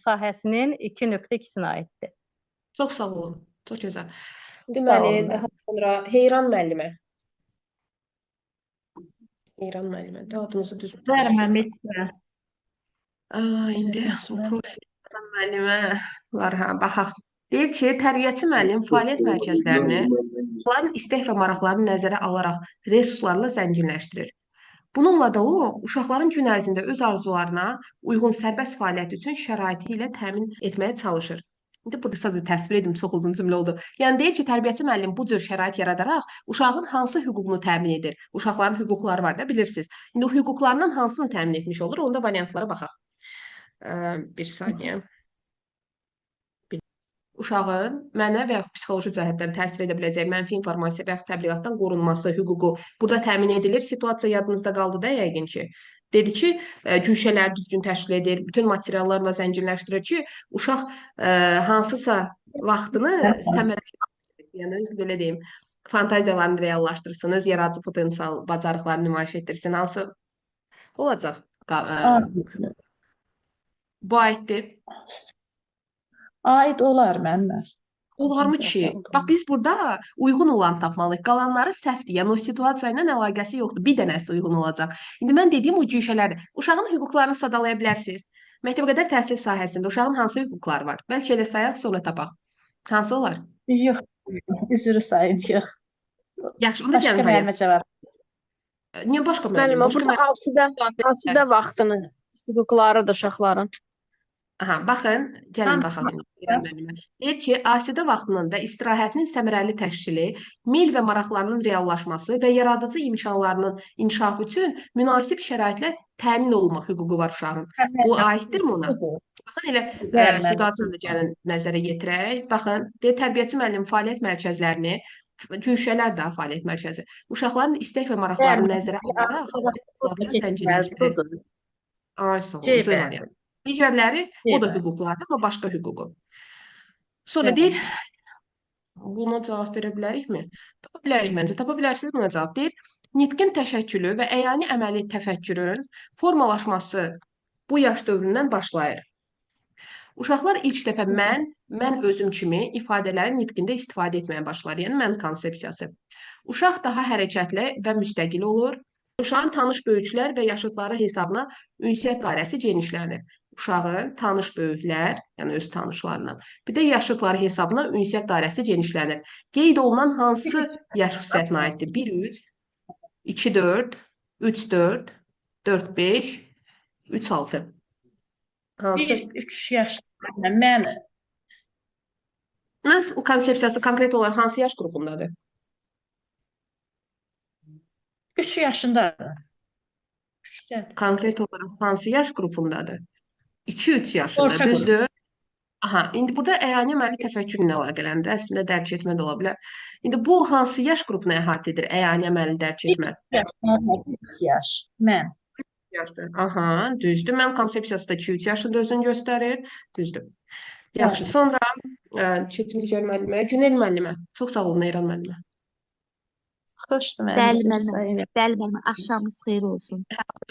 sahəsinin 2.2-sinə aiddir. Çox sağ olun. Çox gözəl. Deməli, daha sonra Heyran müəllimə. Heyran müəllimə. Adınızı düz Verməməkdir. İndi son profil müəllimə var ha, baxaq. Deyir ki, tərbiyəçi müəllim fəaliyyət mərkəzlərini uşaqların istək və maraqlarını nəzərə alaraq resurslarla zənginləşdirir. Bununla da o, uşaqların gün ərzində öz arzularına uyğun sərbəst fəaliyyət üçün şəraiti ilə təmin etməyə çalışır. İndi burada sadəcə təsvir edim, çox uzun cümlə oldu. Yəni deyir ki, tərbiyəçi müəllim bu cür şərait yaradaraq uşağın hansı hüququnu təmin edir? Uşaqların hüquqları var da, bilirsiniz. İndi o hüquqlarından hansını təmin etmiş olur? Onda variantlara baxaq. Bir saniyə. Uşağın mənə və yaxud psixoloji cəhətdən təsir edə biləcək mənfi informasiya və yaxud təbliğatdan qorunması hüququ burada təmin edilir. Situasiya yadınızda qaldı da yəqin ki. Dedi ki, cüşələri düzgün təşkil edir, bütün materiallarla zənginləşdirir ki, uşaq hansısa vaxtını səmərəli, yəni belə deyim, fantaziyalarını reallaşdırsınız, yaradıcı potensial bacarıqlarını nümayiş etdirsin. Hansı olacaq? Bu aiddir. Aid olar mənimlə. Olarmı ki? Bax, biz burada uyğun olan tapmalıyıq. Qalanları səhvdir. Yəni, o situasiya ilə əlaqəsi yoxdur. Bir dənəsi uyğun olacaq. İndi mən dediyim o cüşələrdir. Uşağın hüquqlarını sadalaya bilərsiniz. Məktəbəqədər təhsil sahəsində uşağın hansı hüquqları var? Bəlkə elə sayaq, sonra tapaq. Hansı olar? Yox, üzrü sayın, yox. Yaxşı, onda Başqa gəlin müəllimə cavab. Niyə başqa müəllim? Müəllimə, burada hansıda vaxtını, hüquqlarıdır uşaqların. Aha, baxın, gəlin baxaq. Deyir ki, asudə vaxtının və istirahətinin səmərəli təşkili, meyl və maraqlarının reallaşması və yaradıcı imkanlarının inkişafı üçün münasib şəraitlə təmin olunmaq hüququ var uşağın. Bu aiddirmi ona? Baxın, elə situasiyada gəlin nəzərə yetirək. Baxın, deyir, tərbiyəçi müəllim fəaliyyət mərkəzlərini, cüşələr də fəaliyyət mərkəzi, uşaqların istək və maraqlarını nəzərə alaraq zənginləşdirir. Arzı var. Digərləri, o da hüquqlardır, amma başqa hüququ. Sonra deyir, buna cavab verə bilərikmi? Tapa bilərik məncə, tapa bilərsiniz buna cavab. Deyir, nitqin təşəkkülü və əyani əməli təfəkkürün formalaşması bu yaş dövründən başlayır. Uşaqlar ilk dəfə mən özüm kimi ifadələri nitqində istifadə etməyə başlar, yəni mən konsepsiyası. Uşaq daha hərəkətli və müstəqil olur. Uşağın tanış böyüklər və yaşıdları hesabına ünsiyyət dairəsi genişlənir. Uşağın tanış böyüklər, yəni öz tanışlarla, bir də yaşıdları hesabına ünsiyyət dairəsi genişlənir. Qeyd olunan hansı yaş xüsusiyyətinə aiddir? 1-3, 2-4, 3-4, 4-5, 3-6. Hansı? 1-3 yaşlarında mən konsepsiyası konkret olaraq hansı yaş qrupundadır? 3 yaşındadır. Konkret olaraq hansı yaş qrupundadır? 2-3 yaşında, Orta düzdür? Aha, indi burada əyani əməli təfəkkürlə əlaqələndir. Əslində dərk etmə də ola bilər. İndi bu hansı yaş qrupunu əhatə edir? Əyani əməli dərk etmə. 3 yaş. Mən. Aha, düzdür. Mən konsepsiyası da 2-3 yaşında özünü göstərir. Düzdür. Yaxşı, sonra keçim digər müəllimə, Günel müəllimə. Çox sağ olun, Neyran müəllimə. Xoşdur Bəli, müəllimə. Bəli, müəllimə. Axşamınız xeyir olsun.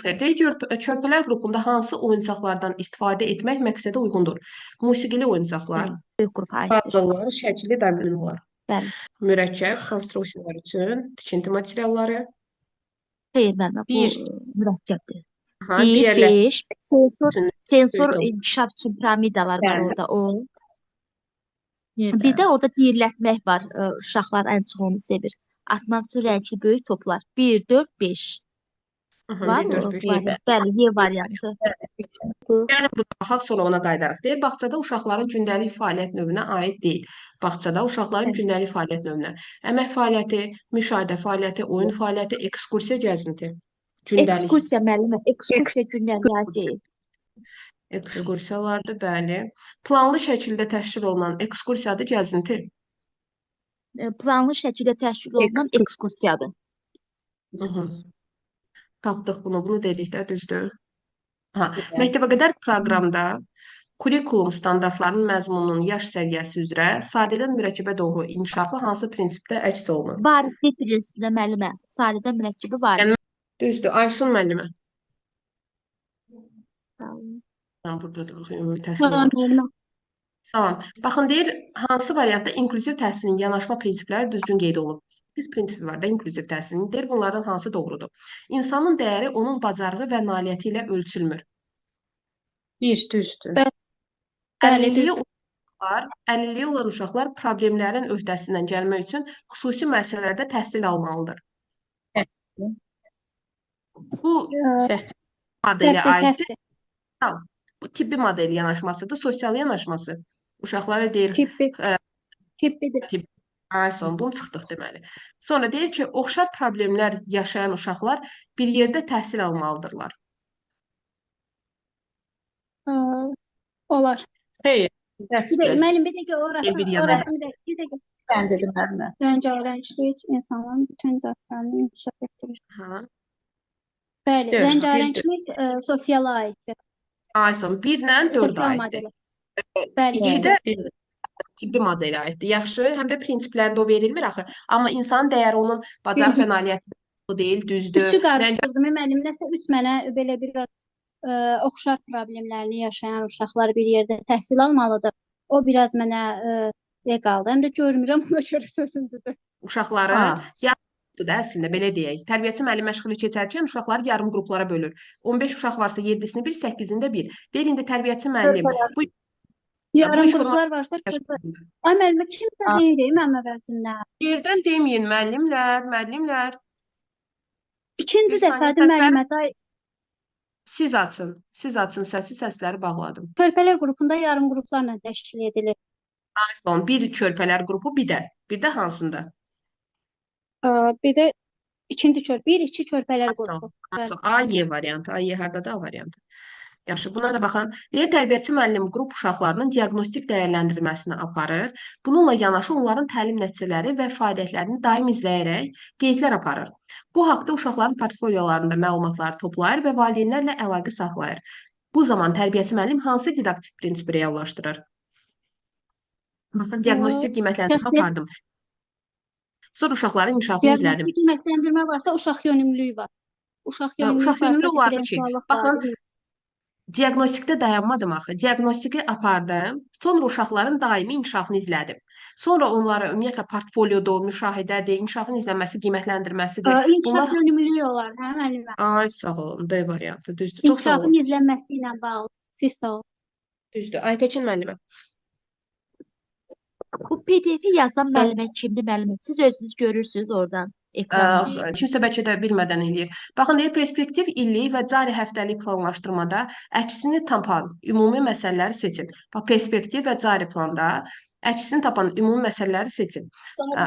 Deyir, körpələr qrupunda hansı oyuncaqlardan istifadə etmək məqsədə uyğundur? Musiqili oyuncaqlar, Böyük qrupa aiddir. puzzlelar, şəkilli dominolar, Bəli. mürəkkəb, konstruksiyalar üçün tikinti materialları, Xeyr, müəllimə. Bu mürəkkəbdir. aha, 1, digərlər 5, sensor inkişaf üçün piramidalar var orada o. Bir də orada diyirlətmək var. Uşaqlar ən çox onu sevir. Atmaq üçün rəngli böyük toplar. 1, 4, 5. Var mı? Bəli, Y variantı. Yəni bu baxaq sonra ona qayıdarıq. Deyir, bağçada uşaqların gündəlik fəaliyyət növünə aid deyil. Bağçada uşaqların gündəlik fəaliyyət növünə əmək fəaliyyəti, müşahidə fəaliyyəti, oyun fəaliyyəti, ekskursiya, gəzinti. Gündəlik Ekskursiya müəllimə, ekskursiya gündəlik deyil. ekskursiyalardır, bəli. Planlı şəkildə təşkil olunan ekskursiyadır, gəzinti. Planlı şəkildə təşkil olunan ekskursiyadır. Tapdıq bunu dedik də, düzdür. Məktəbəqədər proqramda kurikulum standartlarının məzmununun yaş səviyyəsi üzrə sadədən mürəkkəbə doğru inkişafı hansı prinsipdə əks olunur? Varislik prinsipinə müəllimə, sadədən mürəkkəbi varis. Düzdür. Aysun müəllimə. Sağ olun. Burada da ümumi təhsil. Salam. Baxın, deyir, hansı variantda inklüziv təhsilin yanaşma prinsipləri düzgün qeyd olunub? 8 prinsipi var da inklüziv təhsilin. Deyir, bunlardan hansı doğrudur? İnsanın dəyəri onun bacarığı və nailiyyəti ilə ölçülmür. Bir düzdür. Əlilliyi uşaqlar, əlilliyi olan uşaqlar problemlərin öhdəsindən gəlmək üçün xüsusi müəssisələrdə təhsil almalıdır. Bu Səhv. modelə Səhvdir, aiddir. səhvdir. Bu tibbi model yanaşmasıdır, sosial yanaşması. Uşaqlara deyir, Tibbidir. Ayson, bunu çıxdıq deməli. Sonra deyir ki, oxşar problemlər yaşayan uşaqlar bir yerdə təhsil almalıdırlar. Olar. Xeyr. Bir Səhv. də müəllim bir dəqiqə Bir yana. orası bir dəqiqə. Sən dedin müəllimə. Rəngarənglik insanların bütün zətlərini inkişaf etdirir. Ha. Bəli, Dörd, rəngarənglik sosiala aiddir. Ayson, 1-lə 4 Sosial aiddir. modelə. Bəli. 2-də tibbi modelə aiddir. Yaxşı, həm də prinsiplərdə o verilmir axı. Amma insanın dəyəri onun bacarıq və nailiyyəti deyil, düzdür. Üçü qarışdırdım müəllim. Nəsə üç mənə belə bir oxşar problemlərini yaşayan uşaqlar bir yerdə təhsil almalıdır. O biraz mənə qaldı. Həm də görmürəm, ona görə sözümdür. Uşaqları yarım da əslində belə deyək. Tərbiyəçi müəllim məşğuliyyət keçərkən uşaqları yarım qruplara bölür. 15 uşaq varsa 7-sini 1, 8-ində 1. Deyir indi tərbiyəçi müəllim bu Yarım qruplar varsa, ay müəllimə kimsə deyir mənim əvəzindən. Yerdən deməyin müəllimlər. İkinci dəfədir müəllimə day Siz açın səsləri bağladım. körpələr qrupunda yarım qruplarla təşkil edilir. Son bir körpələr qrupu, bir də hansında? Bir də ikinci bir, iki körpələr qrupu. A-Y variantı, A-Y hardadır A variantı. Yaxşı, buna da baxın. Deyir, tərbiyəçi müəllim qrup uşaqlarının diaqnostik dəyərləndirməsini aparır. Bununla yanaşı onların təlim nəticələri və fəaliyyətlərini daim izləyərək qeydlər aparır. Bu haqda uşaqların portfolyolarında məlumatları toplayır və valideynlərlə əlaqə saxlayır. Bu zaman tərbiyəçi müəllim hansı didaktik prinsipi reallaşdırır? Baxın, diaqnostik qiymətləndirmə apardım. Sonra uşaqların inkişafını izlədim. Diaqnostik qiymətləndirmə varsa, uşaq yönümlülüyü var. Uşaq yönümlü olardı ki, baxın, diaqnostikdə dayanmadım axı. Diaqnostiki apardım. Sonra uşaqların daimi inkişafını izlədim. Sonra onlara ümumiyyətlə portfolyodur, müşahidədir, inkişafın izlənməsi, qiymətləndirməsidir. İnkişaf yönümlülüyü olar, hə müəllimə? Ay, sağ olun. D variantı, düzdür. Çox sağ olun. İnkişafın izlənməsi ilə bağlı. Siz sağ olun. Düzdür. Aytəkin müəllimə. Bu PDF-i yazan müəllimə kimdir müəllimə? Siz özünüz görürsünüz oradan ekranda. Kimsə bəlkə də bilmədən eləyir. Baxın, deyir, perspektiv illik və cari həftəlik planlaşdırmada əksini tapan ümumi məsələləri seçin. Bax, perspektiv və cari planda əksini tapan ümumi məsələləri seçin.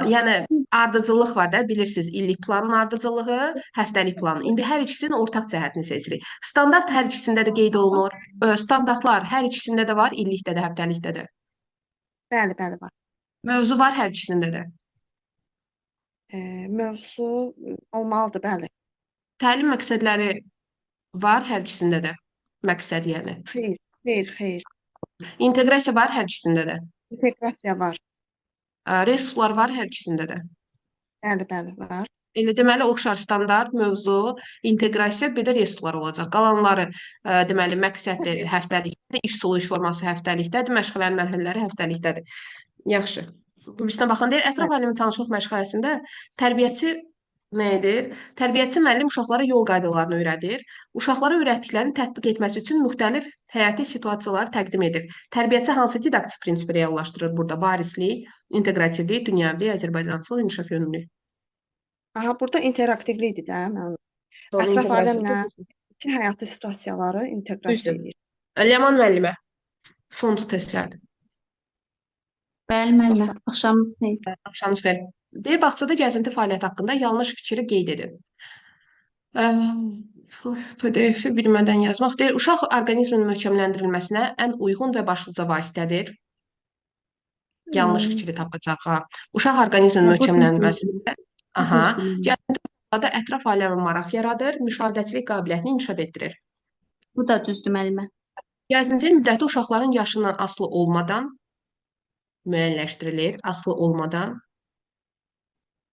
Yəni, ardıcıllıq var da, bilirsiniz, illik planın ardıcılığı, həftəlik planın. İndi hər ikisinin ortaq cəhətini seçirik. Standart hər ikisində də qeyd olunur. Standartlar hər ikisində də var, illikdə də, həftəlikdə də. Bəli, var. Mövzu var hər ikisində də. Mövzu olmalıdır, bəli. Təlim məqsədləri var hər ikisində də. Məqsəd yəni. Xeyr. İnteqrasiya var hər ikisində də. İnteqrasiya var. Resurslar var hər ikisində də. Bəli, var. Elə deməli, oxşar standart, mövzu, inteqrasiya, bir də resurslar olacaq. Qalanları, deməli, məqsədi həftəlikdə, iş solu forması həftəlikdədir, məşğələrin mərhələləri həftəlikdədir. Yaxşı. Bu birisine baxın, deyir, ətraf alimi tanışlıq məşğələsində tərbiyəçi nə edir? Tərbiyəçi müəllim uşaqlara yol qaydalarını öyrədir. Uşaqlara öyrətdiklərini tətbiq etməsi üçün müxtəlif həyati situasiyaları təqdim edir. Tərbiyəçi hansı didaktik prinsipi reallaşdırır burada? Varislik, inteqrativlik, dünyəvilik, Azərbaycançılıq, inkişaf yönümlülük. Burada interaktivlikdir də. Ətraf aləmlə bütün həyati situasiyaları inteqrasiya edir. Ləman müəllimə, son testlərdir. Bəli, müəllimə. Axşamınız xeyir. Axşamınız xeyir. Deyir, bağçada gəzinti fəaliyyəti haqqında yanlış fikri qeyd edin. PDF-i bilmədən yazmaq. Deyir, uşaq orqanizmin möhkəmləndirilməsinə ən uyğun və başlıca vasitədir. Yanlış fikri tapacaq. Uşaq orqanizmin möhkəmləndirilməsində gəzinti ətraf aləmə maraq yaradır, müşahidəçilik qabiliyyətini inkişaf etdirir. Bu da düzdür, müəllimə. Gəzintinin müddəti uşaqların yaşından asılı olmadan müəyyənləşdirilir, asılı olmadan.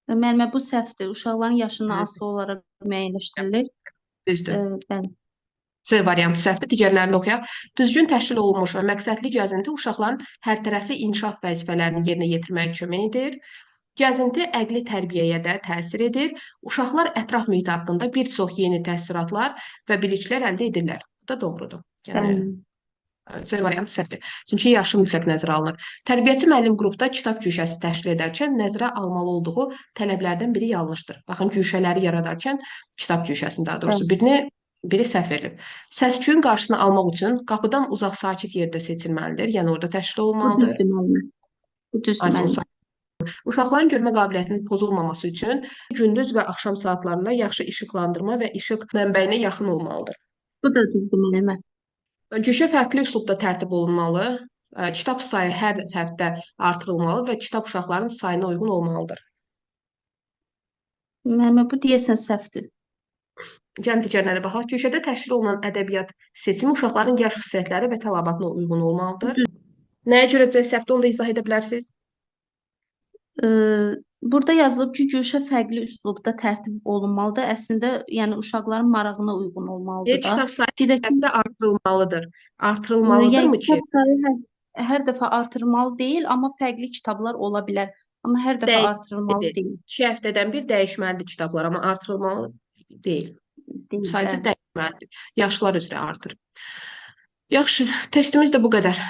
Müəllimə, bu səhvdir. Uşaqların yaşından asılı olaraq müəyyənləşdirilir. Düzdür. C variantı səhvdir. Digərlərini oxuyaq. Düzgün təşkil olunmuş və məqsədli gəzinti uşaqların hərtərəfli inkişaf vəzifələrini yerinə yetirməyə kömək edir. Gəzinti əqli tərbiyəyə də təsir edir. Uşaqlar ətraf mühit haqqında bir çox yeni təəssüratlar və biliklər əldə edirlər. Bu da doğrudur. C variantı səhvdir. Çünki yaşı mütləq nəzərə alınır. Tərbiyəçi müəllim qrupda kitab güşəsi təşkil edərkən nəzərə almalı olduğu tələblərdən biri yanlışdır. Baxın, güşələri yaradarkən kitab güşəsini daha doğrusu biri səhv verilib. Səs-küyün qarşısını almaq üçün qapıdan uzaq sakit yerdə seçilməlidir. Yəni orada təşkil olunmalıdır. Bu düzdür müəllimə. Uşaqların görmə qabiliyyətinin pozulmaması üçün gündüz və axşam saatlarında yaxşı işıqlandırma və işıq mənbəyinə yaxın olmalıdır. Bu da düzdür müəllimə. Güşə fərqli üslubda tərtib olunmalı. Kitab sayı hər həftə artırılmalı və kitab uşaqların sayına uyğun olmalıdır. Müəllimə, bu deyəsən səhvdir. Gəlin digərlərinə baxaq. Güşədə təşkil olunan ədəbiyyat seçimi uşaqların yaş xüsusiyyətləri və tələbatına uyğun olmalıdır. Nəyə görə C səhvdir, onu da izah edə bilərsiniz? Burada yazılıb ki, güşə fərqli üslubda tərtib olunmalıdır. Əslində, yəni uşaqların marağına uyğun olmalıdır da. Kitab sayı həftə artırılmalıdır. Artırılmalıdırmı ki? Kitab sayı hər dəfə artırılmalı deyil, amma fərqli kitablar ola bilər. Amma hər dəfə artırılmalı deyil. 2 həftədən bir dəyişməlidir kitablar, amma artırılmalı deyil. Sadəcə dəyişməlidir. Yaşlar üzrə artır. Yaxşı, testimiz də bu qədər.